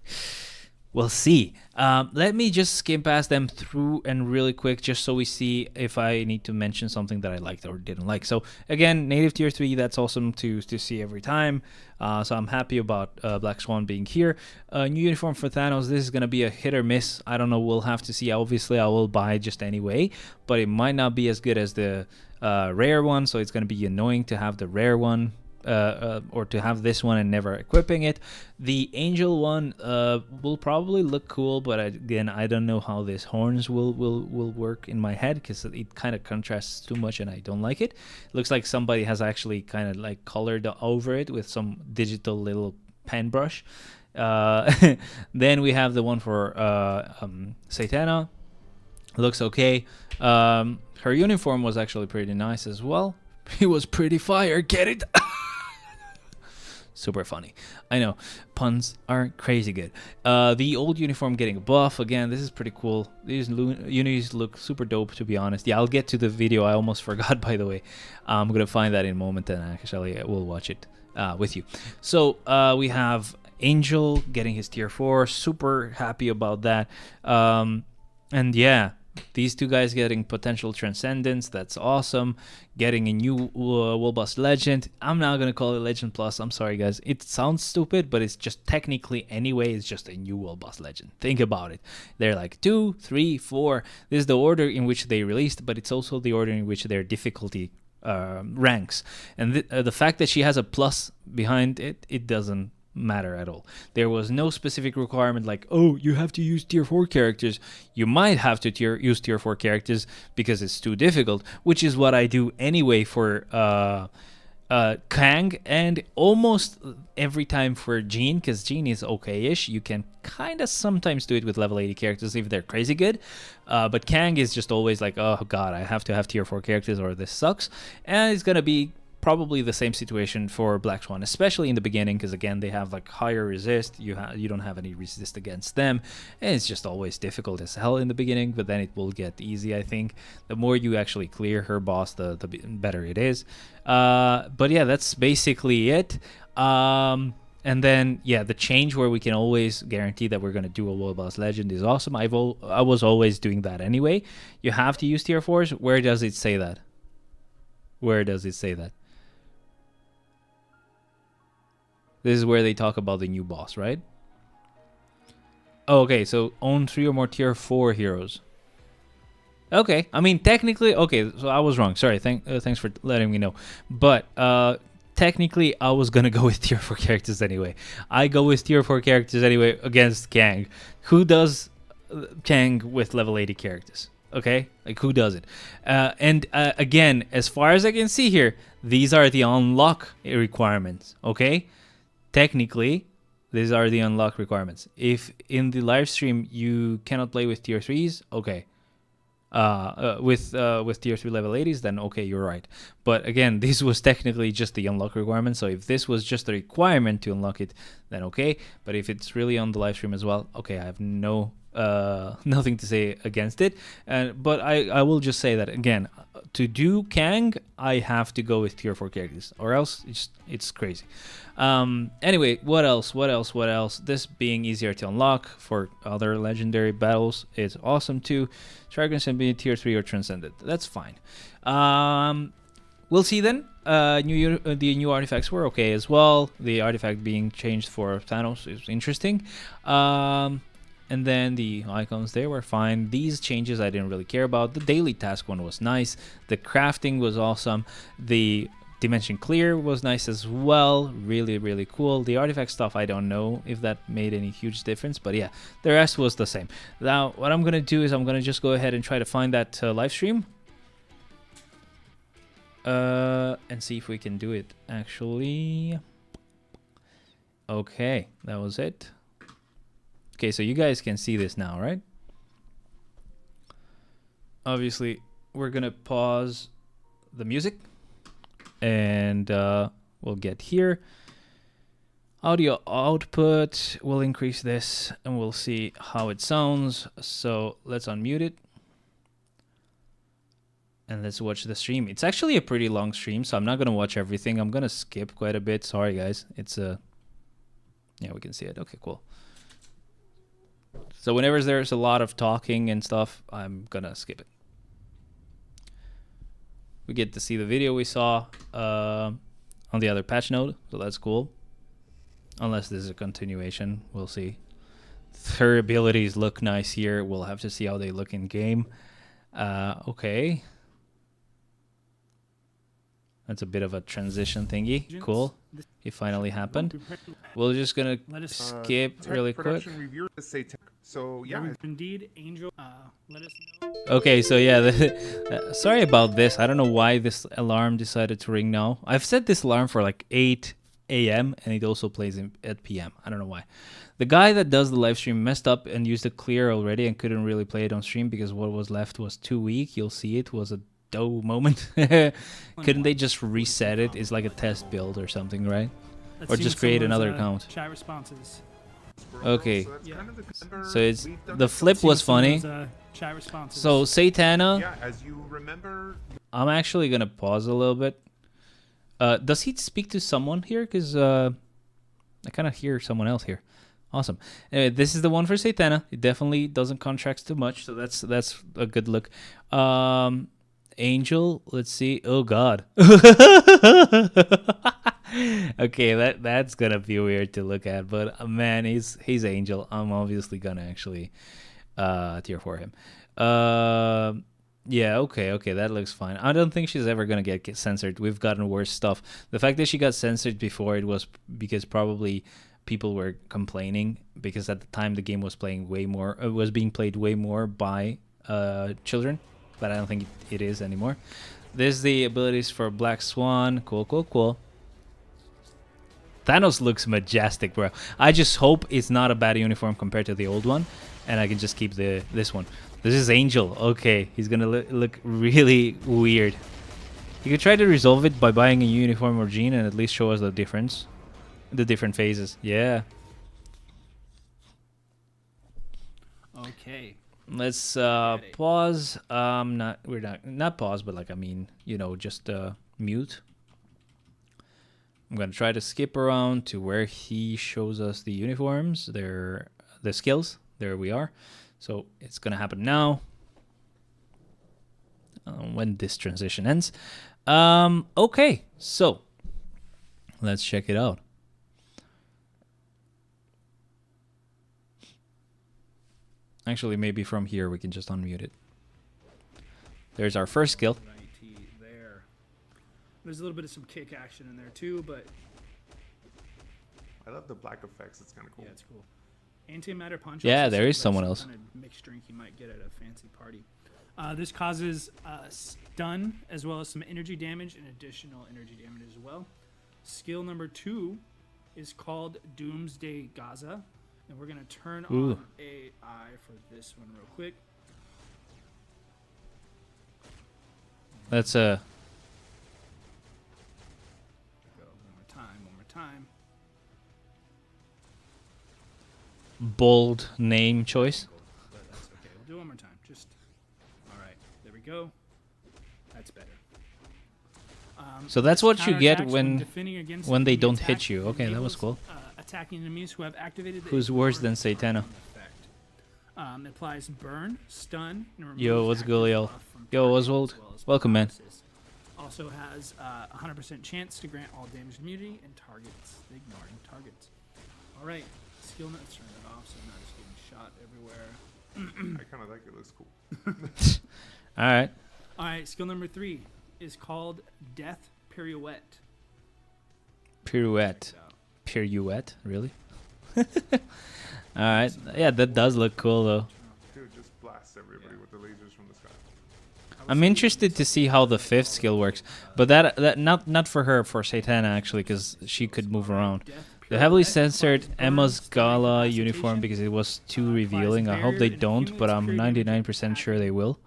We'll see. Let me just skim past them through and really quick just so we see if I need to mention something that I liked or didn't like. So again, native tier 3, that's awesome to see every time. So I'm happy about Black Swan being here. New uniform for Thanos, this is going to be a hit or miss. I don't know, we'll have to see. Obviously, I will buy it just anyway, but it might not be as good as the rare one, so it's going to be annoying to have the rare one or to have this one and never equipping it. The Angel one will probably look cool, but again, I don't know how these horns will work in my head, because it kind of contrasts too much and I don't like it. It looks like somebody has actually kind of like colored over it with some digital little pen brush. Then we have the one for Satana. Looks okay. Her uniform was actually pretty nice as well. It was pretty fire. Get it? Super funny. I know. Puns are crazy good. The old uniform getting a buff. Again, this is pretty cool. These unis look super dope, to be honest. Yeah, I'll get to the video. I almost forgot, by the way. I'm going to find that in a moment, and actually we'll watch it with you. So we have Angel getting his tier 4. Super happy about that. And yeah, these two guys getting potential transcendence. That's awesome. Getting a new Wolbast Legend. I'm not going to call it Legend Plus. I'm sorry, guys. It sounds stupid, but it's just technically, anyway, it's just a new Wolbast Legend. Think about it. They're like 2, 3, 4. This is the order in which they released, but it's also the order in which their difficulty ranks. And the fact that she has a plus behind it, it doesn't matter at all. There was no specific requirement like, oh, you have to use tier 4 characters. You might have to use tier 4 characters because it's too difficult, which is what I do anyway for Kang, and almost every time for Jean, because Jean is okay-ish. You can kind of sometimes do it with level 80 characters if they're crazy good, but Kang is just always like, oh god, I have to have tier 4 characters or this sucks. And it's gonna be probably the same situation for Black Swan, especially in the beginning, because again, they have like higher resist. You don't have any resist against them, and it's just always difficult as hell in the beginning, but then it will get easy. I think the more you actually clear her boss, the better it is. But yeah, that's basically it. And then yeah, the change where we can always guarantee that we're going to do a World Boss Legend is awesome. I was always doing that anyway. You have to use tier 4s. Where does it say that? Where does it say that? This is where they talk about the new boss, right? Oh, okay, so own 3 or more tier 4 heroes. Okay, I mean, technically, okay, so I was wrong. Sorry, thanks for letting me know. But technically, I was going to go with tier 4 characters anyway. I go with tier 4 characters anyway against Kang. Who does Kang with level 80 characters? Okay, like who does it? And again, as far as I can see here, these are the unlock requirements, okay? Technically, these are the unlock requirements. If in the live stream you cannot play with tier 3s, okay. With tier 3 level 80s, then okay, you're right. But again, this was technically just the unlock requirement. So if this was just a requirement to unlock it, then okay. But if it's really on the live stream as well, okay, I have nothing to say against it. But I will just say that again, to do Kang, I have to go with tier 4 characters, or else it's crazy. Anyway, what else? This being easier to unlock for other legendary battles is awesome too. Dragons can be tier 3 or transcended. That's fine. We'll see then. The new artifacts were okay as well. The artifact being changed for Thanos is interesting. And then the icons, they were fine. These changes I didn't really care about. The daily task one was nice. The crafting was awesome. The dimension clear was nice as well. Really, really cool. The artifact stuff, I don't know if that made any huge difference. But yeah, the rest was the same. Now, what I'm going to do is I'm going to just go ahead and try to find that live stream. And see if we can do it, actually. Okay, that was it. Okay, so you guys can see this now, right? Obviously, we're gonna pause the music, and we'll get here. Audio output, we'll increase this, and we'll see how it sounds. So let's unmute it, and let's watch the stream. It's actually a pretty long stream, so I'm not gonna watch everything. I'm gonna skip quite a bit. Sorry, guys. It's yeah, we can see it. Okay, cool. So whenever there's a lot of talking and stuff, I'm gonna skip it. We get to see the video we saw on the other patch note, so that's cool. Unless this is a continuation, we'll see. Her abilities look nice here. We'll have to see how they look in game. Okay. That's a bit of a transition thingy. Cool. It finally happened. We're just gonna skip really quick. So yeah, indeed, Angel. Let us know. Okay, so yeah, sorry about this. I don't know why this alarm decided to ring now. I've set this alarm for like 8 a.m. and it also plays at p.m. I don't know why. The guy that does the live stream messed up and used a clear already and couldn't really play it on stream because what was left was too weak. You'll see it was a dough moment. Couldn't they just reset it? It's like a test build or something, right? Or just create another account. Chat responses. Okay. Yeah. So it's the flip was funny. Chat responses. So Satana, yeah, as you remember, I'm actually gonna pause a little bit. Does he speak to someone here? Because I kind of hear someone else here. Awesome. Anyway, this is the one for Satana. It definitely doesn't contract too much, so that's a good look. Angel, let's see. Oh God. Okay, that's gonna be weird to look at, but man, he's Angel. I'm obviously gonna actually tier for him. Yeah, okay, that looks fine. I don't think she's ever gonna get censored. We've gotten worse stuff. The fact that she got censored before, it was because probably people were complaining because at the time the game was playing way more. It was being played way more by children, but I don't think it is anymore. There's the abilities for Black Swan. Cool. Thanos looks majestic, bro. I just hope it's not a bad uniform compared to the old one, and I can just keep this one. This is Angel. Okay, he's gonna look really weird. You could try to resolve it by buying a uniform or jean and at least show us the difference. The different phases. Yeah. Okay. Let's pause. We're not pause, but like, I mean, you know, just mute. I'm gonna try to skip around to where he shows us the uniforms, the skills. There we are. So it's gonna happen now. When this transition ends. Okay, so let's check it out. Actually, maybe from here we can just unmute it. There's our first skill. There. There's a little bit of some kick action in there too, but I love the black effects. It's kind of cool. yeah, it's cool. Antimatter punch. Yeah, also there is seems like someone some else. kind of mixed drink you might get at a fancy party. This causes stun as well as some energy damage and additional energy damage as well. Skill number 2 is called Doomsday Gaza. And we're going to turn on AI for this one real quick. That's Go one more time. bold name choice. But that's okay. We'll do it one more time. Just all right. There we go. That's better. So that's what you get counterattacks when they enemy don't attack hit you. Okay, that enables, was cool. Attacking enemies who have activated the Who's worse than ignore Satana? effect. It applies burn, stun, and removes Yo, what's active good, yo? buff from Yo, targets Oswald. as well as Welcome, man. paralysis. Also has 100% chance to grant all damage immunity and targets ignoring targets. All right, skill let's turn it off so I'm not just getting shot everywhere. I kind of like it. Looks cool. All right. All right, skill number 3 is called Death Pirouette. Pirouette. Pirouette? Really? All right. Yeah, that does look cool, though. Dude, just blast everybody with the lasers from the sky. I'm interested to see how the 5th skill works, but that not for her, for Satana actually, because she could move around. The heavily censored Emma's Gala uniform because it was too revealing. I hope they don't, but I'm 99% sure they will.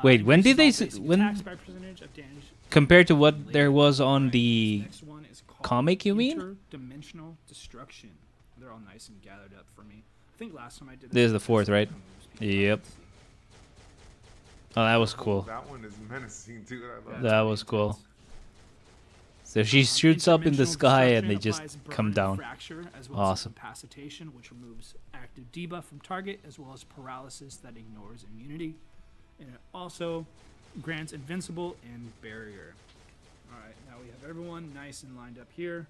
Wait, when did they? When compared to what there was on the comic, you mean? Interdimensional destruction. They're all nice and gathered up for me. I think last time I did This is the 4th, right? Yep. Oh, that was cool. That one is menacing, dude. I love That was cool. So she shoots up in the sky and they just come down. Fracture, as well Awesome. As incapacitation, which removes active debuff from target, as well as paralysis that ignores immunity. And it also grants invincible and barrier. All right, now we have everyone nice and lined up here.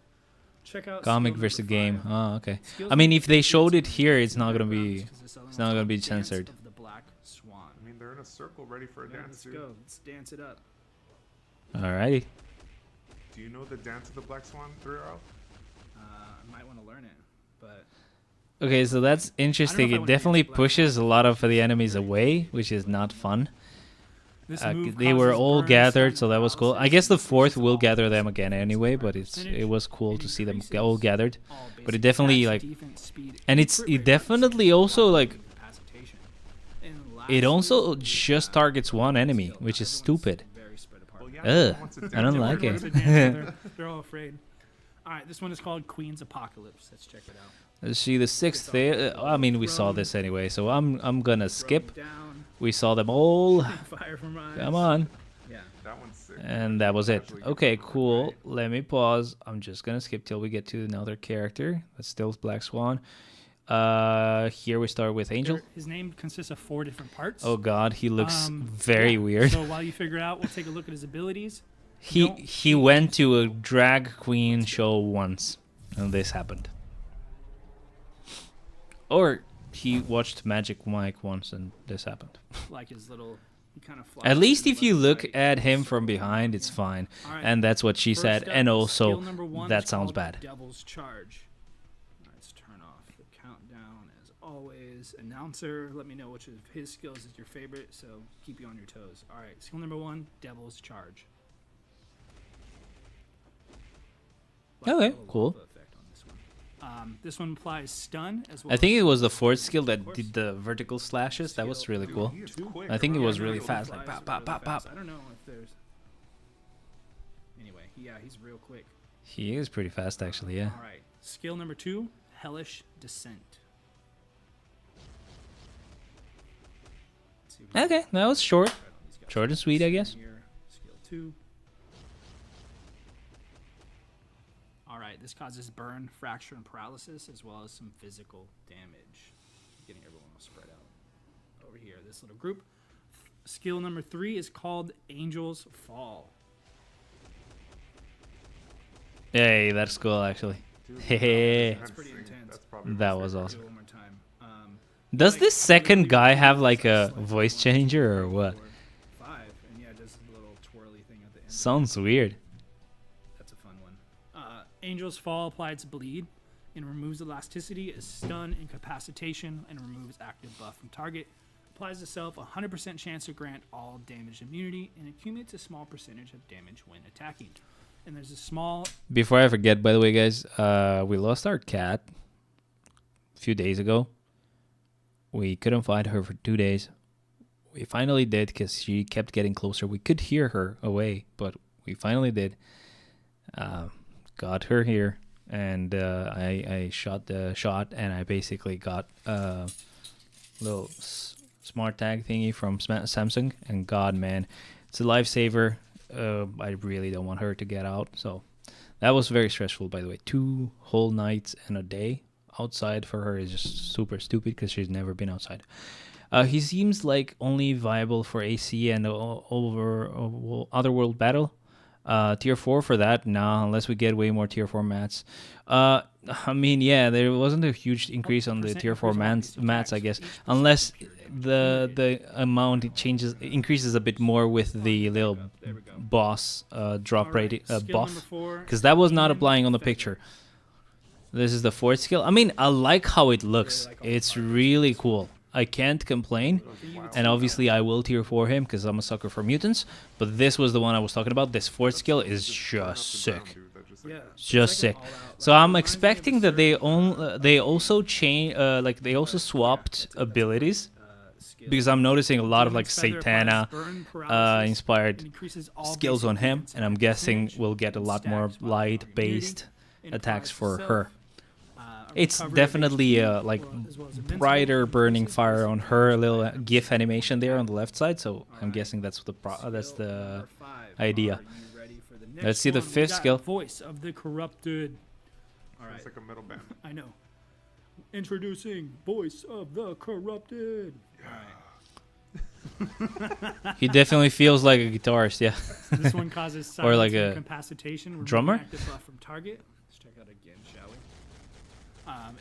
Check out Comic skill versus number game. 5. Oh, okay. Skills I mean, if they include showed it some here, it's not gonna backgrounds, be. 'cause this other It's one's not gonna called be Dance censored. of the Black Swan. I mean, they're in a circle ready for a Yeah, dance, let's dude. go. Let's dance it up. Alrighty. Do you know the dance of the Black Swan 3RL? I might want to learn it, but Okay, so that's interesting. I It wanna definitely use Black pushes a Swan. lot of the enemies away, which is not fun. this move They were causes all burn, gathered, stun, so that was cool. I paralysis, guess the and fourth increases will all gather them base again defense anyway, and but fire it percentage. was cool It to see them increases all gathered. all But basic it definitely, attacks, like, defense, speed, and it's crit it rate definitely bonus, also like incapacitation. And it lastly, also we just have targets one the enemy, skill. which is Everyone's stupid. very spread apart. Well, yeah, Ugh, everyone wants to I dance. don't Everyone like wants it. to dance, so they're all afraid. All right, this one is called Queen's Apocalypse. Let's check it out. Let's see the sixth. I mean, we saw this anyway, so I'm gonna skip. Throwing down, We saw them all. fire from eyes. Come on. Yeah. That one's sick. And that was it. Actually get Okay, the cool. right. Let me pause. I'm just gonna skip till we get to another character. That's still Black Swan. Here we start with Angel. His name consists of 4 different parts. Oh God, he looks Um, very yeah. weird. So while you figure it out, we'll take a look at his abilities. He went to a drag queen show once, and this happened. Or he watched Magic Mike once, and this happened. Like his little, he kind of flies. At least to the if you left look side. at him from behind, it's fine. All right. And that's what she First said. up, And skill also, number 1 that is sounds called bad. Devil's Charge. All right, let's turn off the countdown as always. Announcer, let me know which of his skills is your favorite, so keep you on your toes. All right, skill number 1, Devil's Charge. Okay, a little cool. lava effect on this one. This one applies stun as well. I think as it was the fourth skill of that course. did the vertical slashes. That was really Dude, cool. he is Two. quick. I think it bro. was Yeah, really no, he fast, like flies pop, pop, really pop, fast. pop. I don't know if there's. Anyway, yeah, he's real quick. He is pretty fast, actually. Yeah. All right, skill number 2, Hellish Descent. Let's see if we can Okay, that was short. right on these guys. Short and sweet, I guess. Here, skill 2. All right, this causes burn, fracture, and paralysis, as well as some physical damage. Getting everyone all spread out over here. This little group. Skill number 3 is called Angel's Fall. Hey, that's cool, actually. Dude, Hey. That's pretty dancing, intense. that's probably That my was favorite. awesome. Do it one more time. Does Like, this second literally guy one, have two, like a three, voice 4, changer or 5, what? and yeah, just a little twirly thing at the end. Sounds weird. That's a fun one. Angel's Fall applies bleed and removes elasticity as stun, incapacitation, and removes active buff from target. Applies itself 100% chance to grant all damage immunity and accumulates a small percentage of damage when attacking. And there's a small. Before I forget, by the way, guys, we lost our cat a few days ago. We couldn't find her for 2 days. We finally did because she kept getting closer. We could hear her away, but we finally did. Got her here, and I shot the shot, and I basically got a little smart tag thingy from Samsung. And God, man, it's a lifesaver. I really don't want her to get out. So that was very stressful, by the way. 2 whole nights and a day outside for her is just super stupid because she's never been outside. He seems like only viable for AC and over Otherworld battle. Tier 4 for that, nah, unless we get way more tier 4 mats. I mean, yeah, there wasn't a huge increase on the tier 4 mats, I guess, unless the amount increases a bit more with the little boss drop rate buff, because that was not applying on the picture. This is the 4th skill. I mean, I like how it looks. It's really cool. I can't complain, and obviously I will tier 4 him because I'm a sucker for mutants, but this was the one I was talking about. This 4th skill is just sick. Just sick. So I'm expecting that they also change, like they also swapped abilities, because I'm noticing a lot of like Satana inspired skills on him, and I'm guessing we'll get a lot more light based attacks for her. It's definitely like brighter burning fire on her little GIF animation there on the left side, so I'm guessing that's the idea. Let's see the 5th skill. Voice of the Corrupted. All right. It's like a metal band. I know. Introducing Voice of the Corrupted. He definitely feels like a guitarist, yeah. This one causes Or like silence and a incapacitation. drummer? Active buff from target. Let's check out again, shall we?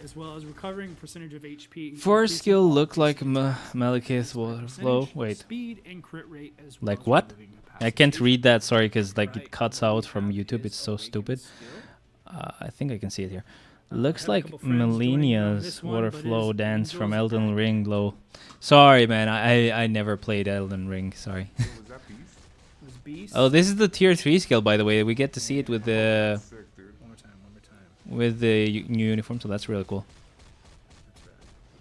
As well as recovering percentage of HP. Force increasing skill all look like percentage Malekith's by water percentage, flow. Wait, Speed and crit rate as well like as what? removing I can't capacitation. read that. Sorry, because like it Right, cuts what we out from have YouTube. is It's so awakened stupid. skill. I think I can see it here. I Looks have a like couple friends joining in on Melinia's this one, water but flow is dance from Angel's Elden Ring Advent. low. Sorry, man. I never played Elden Ring. Sorry. Was that Beast? Was Beast. Oh, this is the tier 3 skill, by the way. We get to see it with the Sick, dude. One more time. with the new uniform, so that's really cool. That's right.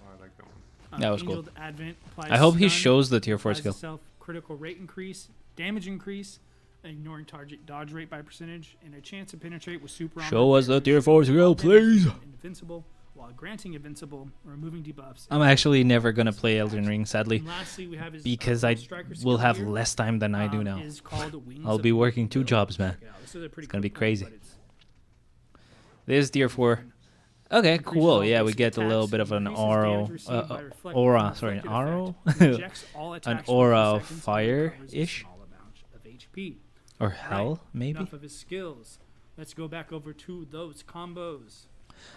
Oh, I like that one. That was cool. Angel's Advent applies I hope he stun, shows the tier 4 applies skill. itself critical rate increase, damage increase, ignoring target dodge rate by percentage, and a chance to penetrate with super armor. Show us the damage, tier 4 skill, please. Invincible, while granting invincible, removing debuffs. I'm actually never gonna play Elden Ring, sadly, And lastly, we have his, because I striker will skill have here, less time than I do now. is called Wings I'll of be working Goodwill. 2 jobs, man. Check it out. This is a pretty It's gonna be cool crazy. one, but it's This is tier 4. Okay, increases cool. all Yeah, we basic get a little attacks, bit of an increases damage aura, received by reflected aura. from Sorry, an reflected aura, effect, rejects all attacks for aura 3 of seconds, and fire recovers a ish, small amount of HP. or hell, maybe. Enough of his skills. Let's go back over to those combos.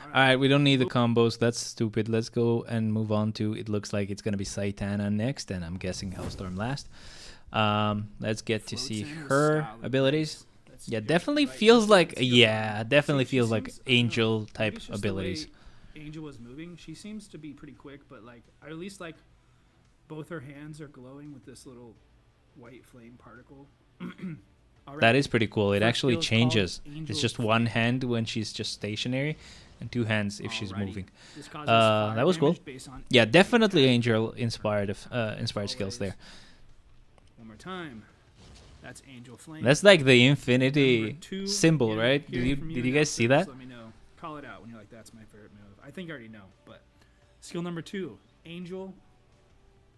All right, we don't need the combos. That's stupid. Let's go and move on to. It looks like it's gonna be Saitana next, and I'm guessing Hellstorm last. Let's get to see her abilities. Yeah, definitely feels like definitely feels like angel type abilities. Angel was moving. She seems to be pretty quick, but like at least like both her hands are glowing with this little white flame particle. That is pretty cool. It First actually skill is changes. called Angel It's just Flame. one hand when she's just stationary, and 2 hands if she's Alrighty. moving. This causes That fire was cool. damage based on Yeah, energy definitely attack. angel inspired skills there. One more time. That's Angel Flame. That's like the Number infinity 2, symbol, again, right? hearing from Did you guys see that? Let me know. Call it out when you're like, that's my favorite move. I think I already know, but skill number 2, Angel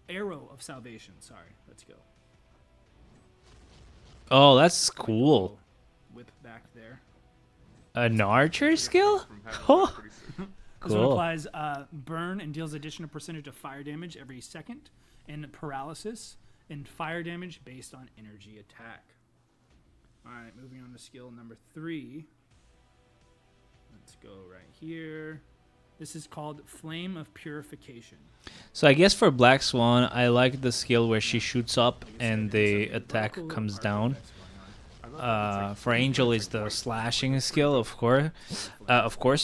Arrow of Salvation. Sorry, let's go. Oh, that's cool. Whip back there. An archer skill? From having Oh, that, pretty sick. This one cool. applies burn and deals additional percentage of fire damage every second, and paralysis and fire damage based on energy attack. All right, moving on to skill number 3. Let's go right here. This is called Flame of Purification. So I guess for Black Swan, I like the skill where she shoots up and the attack comes down. For Angel is the slashing skill, of course.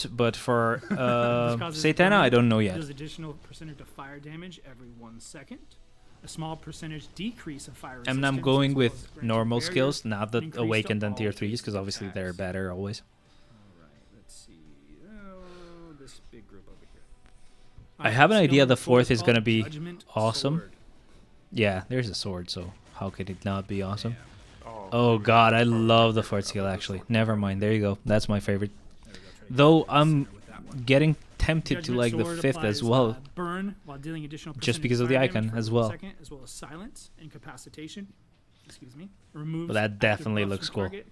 But for Satana, I don't know yet. Does additional percentage of fire damage every 1 second. A small percentage decrease of fire resistance. And I'm going as well as with granting normal barrier, skills, not the increase to awakened and all tier 3s, basic because obviously they're attacks. better always. All right, let's see. Oh, this big group over here. I have an skill idea number the 4 fourth is called gonna be Judgment awesome. Sword. Yeah, there's a sword, so how could it not be awesome? Yeah, Oh god, I love the fourth skill actually. Never mind, there you go. That's my favorite. there we go. Try to Though get I'm center with that one. getting tempted to Judgment like the Sword 5th applies, as well. Burn while dealing additional Just percentage because of the fire icon damage for as 1 well. second, as well as silence, incapacitation. Excuse me. Removes But that active definitely buffs looks from cool. target,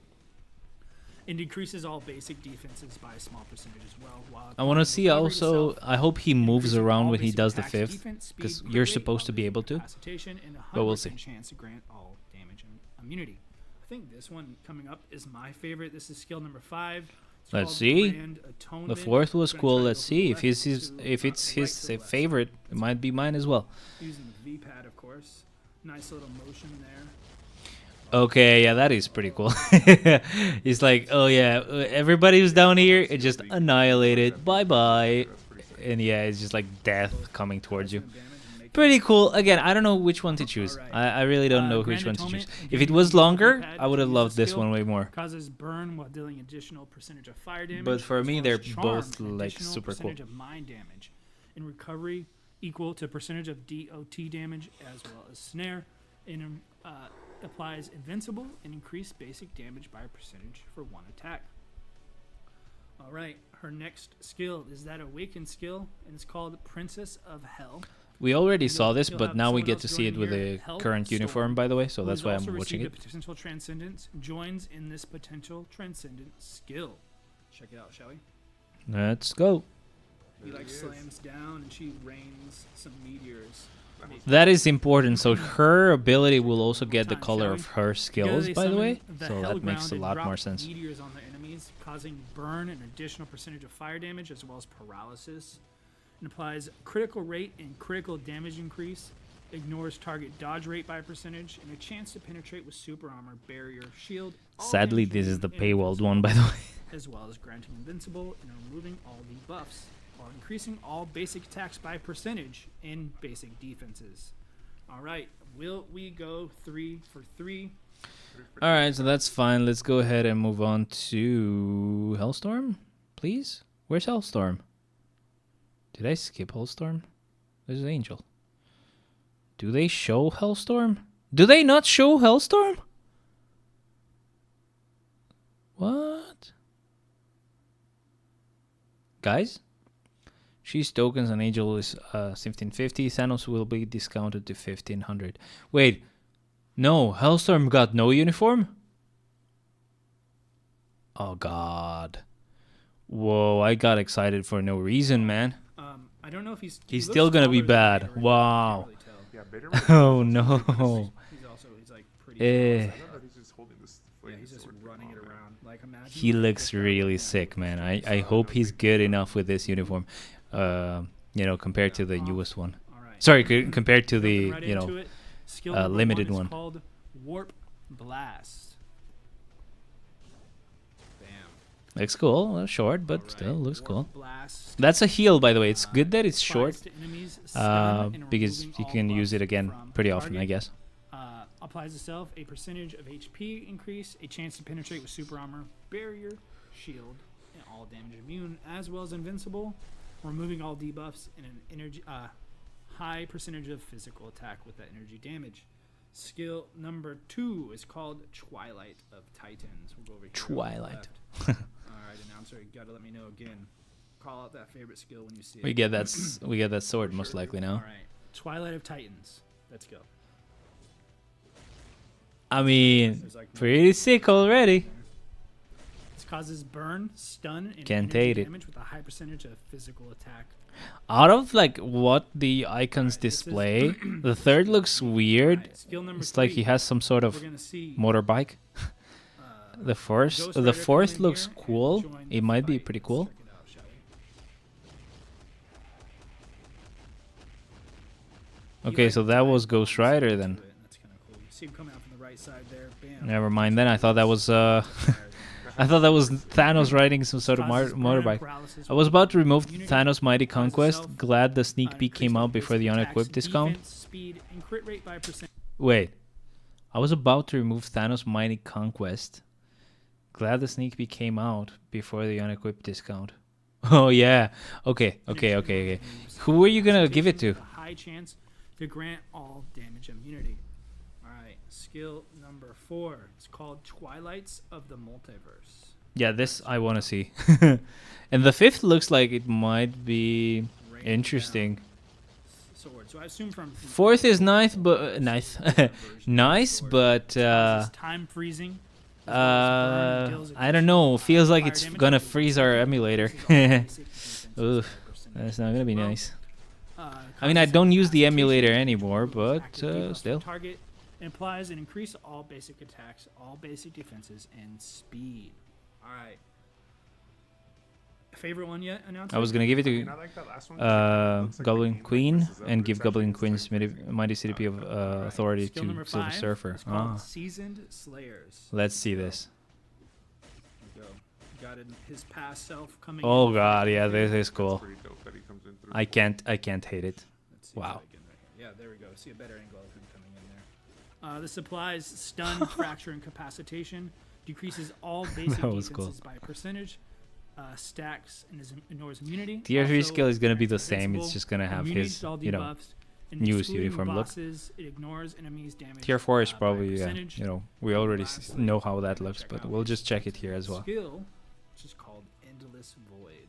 and decreases all basic defenses by a small percentage as well. While I want to applying see recovery to also, self, I hope he moves increasing around all when he basic does the attacks, 5th, defense, speed, because crit you're rate, supposed to be while able to. incapacitation, and a But we'll see. 100% chance to grant all damage and immunity. I think this one coming up is my favorite. This is skill number 5. It's Let's called see. Grand The Atonement. 4th was Gonna cool. try to Let's go from see the if left it's to, his, if it's right his to the left. favorite. It might be mine as well. Using the V-pad, of course. Nice little motion there. Okay, yeah, that is pretty cool. It's like, oh yeah, everybody who's down here, it just annihilated. Bye bye. That's pretty sick. And yeah, it's just like death coming towards you. Maximum damage and make Pretty cool. Again, I don't know which one to choose. Alright. I really don't know Grand which one to choose. Atonement, If again, it was using the longer, V-pad I would to have use loved the this skill. one way more. Causes burn while dealing additional percentage of fire damage. But for as me, well they're as charm both, and like, additional super cool. percentage of mind damage. In recovery, equal to percentage of DOT damage as well as snare. And applies invincible and increased basic damage by a percentage for 1 attack. All right, her next skill is that awakened skill, and it's called Princess of Hell. We already You'll- saw this, you'll but have now we someone get else to see it joining with here, the Hell current Storm, uniform, by the way, so who that's has why also I'm watching received it. a potential transcendence, joins in this potential transcendent skill. Check it out, shall we? Let's go. He There like he is. slams down, and she rains some meteors. That is important. So her ability will also get the Time, color shall of we? her Together skills, they by the summon way. the So Hell that makes a Grounded, lot drop more sense. Meteors on their enemies enemies, causing burn and additional percentage of fire damage as well as paralysis. It applies critical rate and critical damage increase, ignores target dodge rate by a percentage, and a chance to penetrate with super armor, barrier, shield. all Sadly, damage this is immune, the and paywalled invincible, one, by the way. as well as granting invincible and removing all debuffs, while increasing all basic attacks by percentage in basic defenses. All right, will we go 3 for 3? All right, so that's fine. Let's go ahead and move on to Hellstorm, please. Where's Hellstorm? Did I skip Hellstorm? There's Angel. Do they show Hellstorm? Do they not show Hellstorm? What? Guys? She's tokens and Angel is 1550. Thanos will be discounted to 1500. Wait. No, Hellstorm got no uniform? Oh, God. Whoa, I got excited for no reason, man. I don't know if He's he still looks gonna be taller than bad. Beta Ray, Wow. I can't really tell. Yeah, Beta Ray Oh, is no. He's like pretty Eh. I love that he's just holding this yeah, flaming he's just sword. running it Oh, man. around. Like imagine He looks this guy really yeah, sick, man. looks I hope he's good enough with this uniform, compared to the newest one. All right. Sorry, compared to Jumping the, right into it. Skill number limited is one. called Warp Blast. Bam. Looks cool. Short, but All still right, looks Warp cool. Blast. That's a heal, by the way. It's good that it's short, Applies to enemies, stun, and because removing you all can use buffs it again from pretty often, I target. guess. Applies itself a percentage of HP increase, a chance to penetrate with super armor, barrier, shield, and all damage immune, as well as invincible, removing all debuffs and an energy high percentage of physical attack with that energy damage. Skill number 2 is called Twilight of Titans. We'll go over here. on the Twilight. left. All right, announcer, you gotta let me know again. Call out that favorite skill when you see We it. get that. We get that sword most likely All now. right, Twilight of Titans. Let's go. I mean, There's like pretty sick already. This causes burn, stun, and Can't energy hate it. damage with a high percentage of physical attack. Out of like what the icons Alright, this is- display, the third looks weird. Alright, skill number It's 3, like he has some sort we're of gonna see motorbike. The first, Ghost the Rider fourth come in looks here and cool. join It the might be fight. pretty Let's cool. check it out, shall we? Okay, so that was Ghost Rider then. That's kind of cool. You see him coming out from the right side there. Bam. Never mind. Then I thought that was I thought that was Thanos riding some sort of Causes burn, motorbike. paralysis I was with about to remove immunity, Thanos Mighty causes Conquest. self, Glad the sneak peek increased came all out before the basic unequipped attacks, discount. defense, speed, and crit rate by percent. Wait, I was about to remove Thanos Mighty Conquest. Glad the sneak peek came out before the unequipped discount. Oh yeah. Okay. Who are you gonna give it to? With a high chance to grant all damage immunity. All right, skill number 4. It's called Twilights of the Multiverse. Yeah, this I want to see. And the fifth looks like it might be Rain interesting. down sword. So I assume from Fourth is nice, but nice, nice, but Causes time freezing. as well as burn and deals I don't know. additional, Feels like fire it's damage gonna up to freeze our 1 emulator. increases all basic defenses Oof, by percentage that's not gonna be as well. nice. Uh, I mean, I causes don't use the incapacitation, emulator anymore, removes but active debuffs from still. Target implies an increase all basic attacks, all basic defenses, and speed. All right. Favorite one yet? Announcer? I was gonna give it I to mean, I like that last one. It looks like Goblin the game Queen messes up, and but give it's Goblin actually Queen's like mighty CDP of authority Skill to number Silver 5 Surfer. is called Ah, Seasoned Slayers. let's see this. There we go. Got his past self coming Oh in. god, yeah, this is That's cool. pretty dope that he comes in through. I can't hate it. Let's see Wow. if I can- Yeah, there we go. See a better angle of him coming in there. This applies stun, fracture, and capacitation. Decreases all basic That was defenses cool. by a percentage. Stacks and ignores immunity. Tier 3 Also skill is gonna be the grants same. It's invincible, just gonna have immunity his, to all you know, debuffs, and newest excluding uniform look. bosses, it ignores enemies' damage. Tier 4 is by a probably, percentage. you know, we already Lastly, know how that we're gonna looks, check but out we'll his just check it here as well. Skill, which is called Endless Void.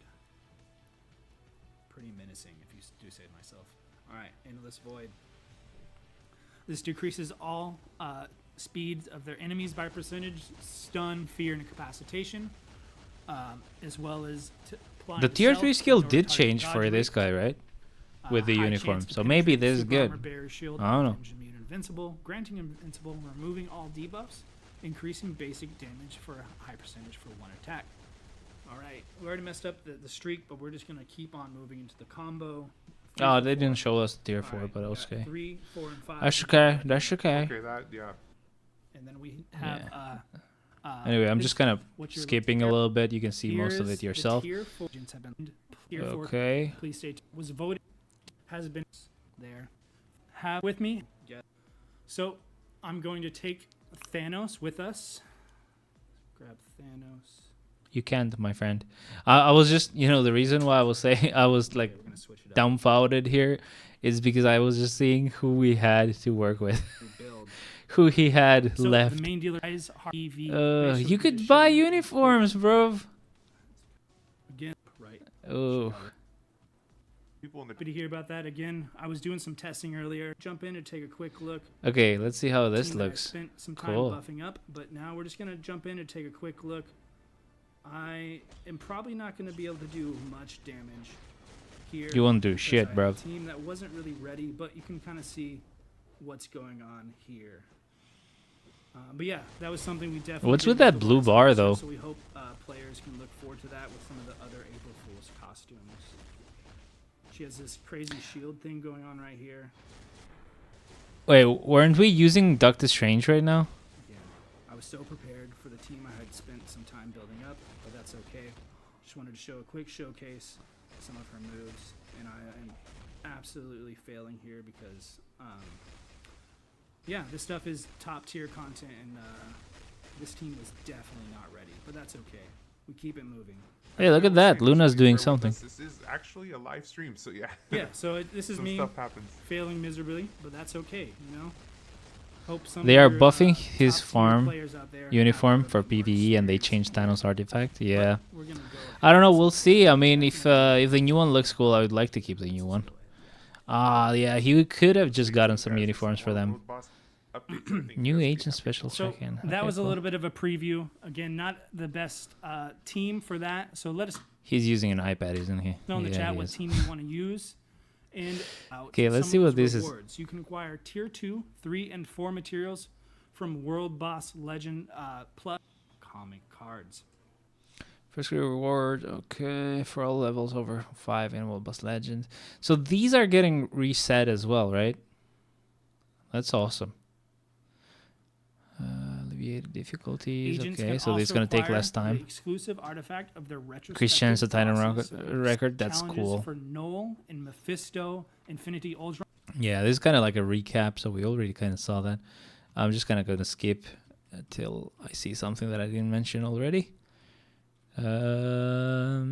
Pretty menacing, if you do say it myself. All right, Endless Void. This decreases all speeds of their enemies by percentage, stun, fear, and incapacitation, as well as applying The tier self 3 skill ignore did target change dodge for this rate, guy, right? With the high uniform. chance to So maybe penetrate this is super armor, good. barrier, shield, I don't know. damage immune, invincible, granting invincible, removing all debuffs, increasing basic damage for a high percentage for one attack. All right, we already messed up the streak, but we're just going to keep on moving into the combo. Oh, they didn't show us tier 4, Alright, but we got okay. 3, 4, and 5. That's okay. That's okay. Okay, that, yeah. And then we have. Anyway, I'm this- just kind of what you're skipping a looking at. little bit. You can see most of Here's it the yourself. Tier 4 agents have been. Tier 4, Okay. please stay. Was voted. Has been there. Have with me. Yeah. So I'm going to take Thanos with us. Grab Thanos. You can't, my friend. I was just, the reason why I was saying I was like We're gonna switch it up. dumbfounded here is because I was just seeing who we had to work with, Rebuild. who he had So left. the main dealer is EV. You could buy uniforms, bro. Again, right. Oh, People in the Happy to hear about that again. I was doing some testing earlier. Jump in and take a quick look. okay. Let's see how this Team that I looks. spent some time Cool. buffing up, but now we're just gonna jump in and take a quick look. I am probably not gonna be able to do much damage here. You won't do because shit, I bro. had a team that wasn't really ready, but you can kind of see what's going on here. But yeah, that was something we definitely. What's did with that the blue last bar, episode, though? So we hope players can look forward to that with some of the other April Fool's costumes. She has this crazy shield thing going on right here. Wait, weren't we using Doctor Strange right now? Again, I was so prepared for the team I had spent some time building up, but that's okay. Just wanted to show a quick showcase of some of her moves, and I am absolutely failing here because, yeah, this stuff is top tier content, and this team was definitely not ready, but that's okay. We keep it moving. Hey, look at that. Luna's doing something. This is actually a live stream, so yeah. Yeah, so this is Some me stuff happens. failing miserably, but that's okay, you know? Hope some They of are your, buffing his top-tier farm players out there have uniform a for bit more PvE, and they experience changed than Thanos' that. artifact. But Yeah. we're gonna go I don't know. ahead. We'll see. I mean, if the new one looks cool, I would like to keep the new one. Yeah, he could have just gotten some Guys, uniforms for more them. road boss updates, I think, New this agent week. special So check-in. that Okay, was a cool. little bit of a preview. Again, not the best team for that. So let us He's using an iPad, isn't he? know in the Yeah, chat he what is. team you want to use. And Okay, let's some see of what those this is. rewards. You can acquire tier 2, 3, and 4 materials from World Boss Legend plus comic cards. First reward, okay, for all levels over 5 in World Boss Legend. So these are getting reset as well, right? That's awesome. Alleviated difficulties. Agents Okay, can so it's also going to take acquire less the time. exclusive artifact of their retrospective Christian's a Titan bosses. record. That's Challenges cool. for Noel and Mephisto, Infinity Ultron. Yeah, this is kind of like a recap, so we already kind of saw that. I'm just kind of going to skip until I see something that I didn't mention already. Yeah,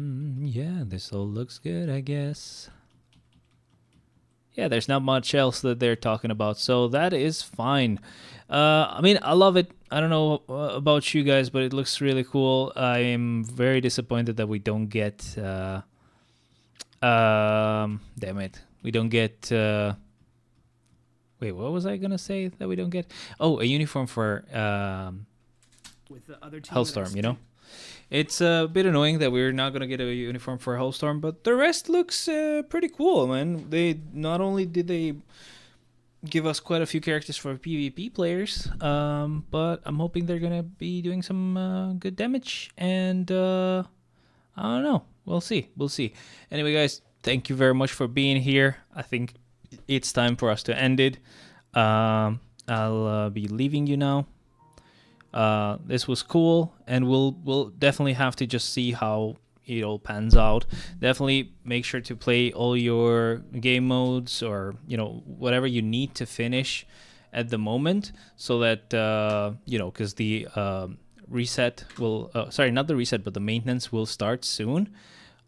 this all looks good, I guess. Yeah, there's not much else that they're talking about, so that is fine. I mean, I love it. I don't know about you guys, but it looks really cool. I am very disappointed that we don't get... damn it. We don't get... wait, what was I going to say that we don't get? Oh, a uniform for With the other team that I Hellstorm, you know? spent- It's a bit annoying that we're not going to get a uniform for Hellstorm, but the rest looks pretty cool, man. They not only did they give us quite a few characters for PvP players, but I'm hoping they're going to be doing some good damage, and I don't know. We'll see. We'll see. Anyway, guys, thank you very much for being here. I think it's time for us to end it. I'll be leaving you now. This was cool, and we'll definitely have to just see how it all pans out. Definitely make sure to play all your game modes, or whatever you need to finish at the moment, so that because the reset will sorry, not the reset, but the maintenance will start soon.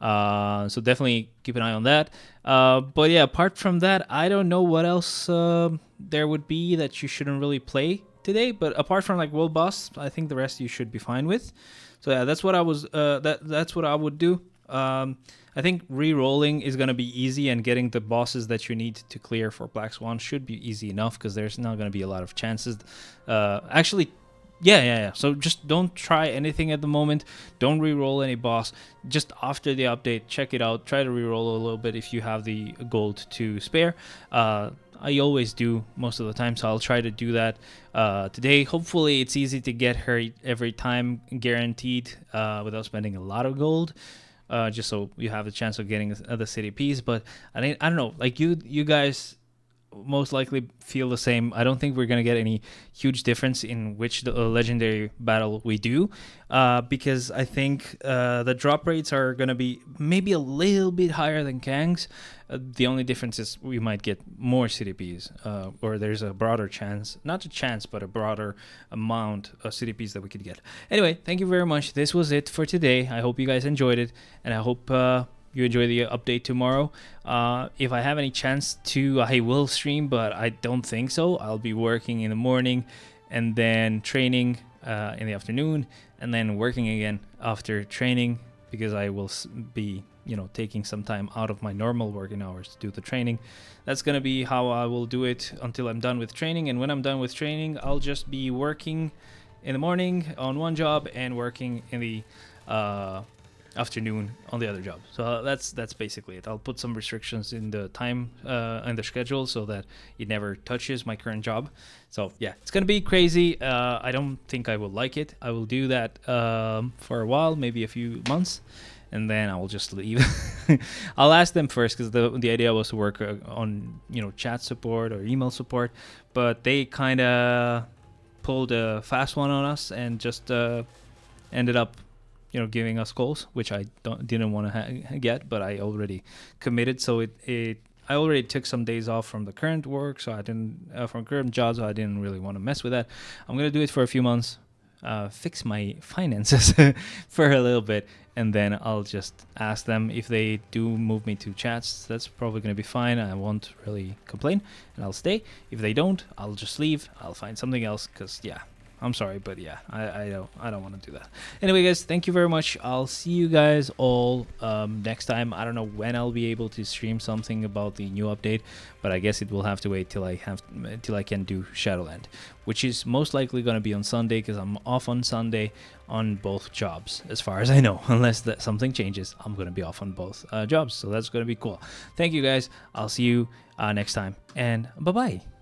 So definitely keep an eye on that. But yeah, apart from that, I don't know what else there would be that you shouldn't really play today. But apart from like World Boss, I think the rest you should be fine with. So yeah, that's what I was. That's what I would do. I think re-rolling is gonna be easy, and getting the bosses that you need to clear for Black Swan should be easy enough, because there's not gonna be a lot of chances. Actually, Yeah. So just don't try anything at the moment. Don't re-roll any boss. Just after the update, check it out. Try to re-roll a little bit if you have the gold to spare. I always do most of the time, so I'll try to do that today. Hopefully, it's easy to get her every time, guaranteed, without spending a lot of gold. Just so you have a chance of getting the city piece. But I don't know. Like you guys most likely feel the same. I don't think we're gonna get any huge difference in which legendary battle we do, because I think the drop rates are gonna be maybe a little bit higher than Kang's. The only difference is we might get more CDPs, or there's a broader chance, not a chance, but a broader amount of CDPs that we could get. Anyway, thank you very much. This was it for today. I hope you guys enjoyed it, and I hope you enjoy the update tomorrow. If I have any chance to, I will stream, but I don't think so. I'll be working in the morning and then training in the afternoon, and then working again after training, because I will be, taking some time out of my normal working hours to do the training. That's gonna be how I will do it until I'm done with training. And when I'm done with training, I'll just be working in the morning on one job and working in the afternoon on the other job. So that's basically it. I'll put some restrictions in the time and the schedule so that it never touches my current job. So yeah, it's gonna be crazy. I don't think I will like it. I will do that for a while, maybe a few months, and then I will just leave. I'll ask them first, because the idea was to work on chat support or email support, but they kind of pulled a fast one on us and just ended up giving us goals, which I didn't want to get, but I already committed. So I already took some days off from the current work, so I didn't from current job, so I didn't really want to mess with that. I'm gonna do it for a few months, fix my finances for a little bit, and then I'll just ask them if they do move me to chats. That's probably gonna be fine. I won't really complain, and I'll stay. If they don't, I'll just leave. I'll find something else, because I'm sorry, but I don't want to do that. Anyway, guys, thank you very much. I'll see you guys all next time. I don't know when I'll be able to stream something about the new update, but I guess it will have to wait till I can do Shadowland, which is most likely going to be on Sunday, because I'm off on Sunday on both jobs, as far as I know. Unless something changes, I'm going to be off on both jobs, so that's going to be cool. Thank you, guys. I'll see you next time, and bye-bye.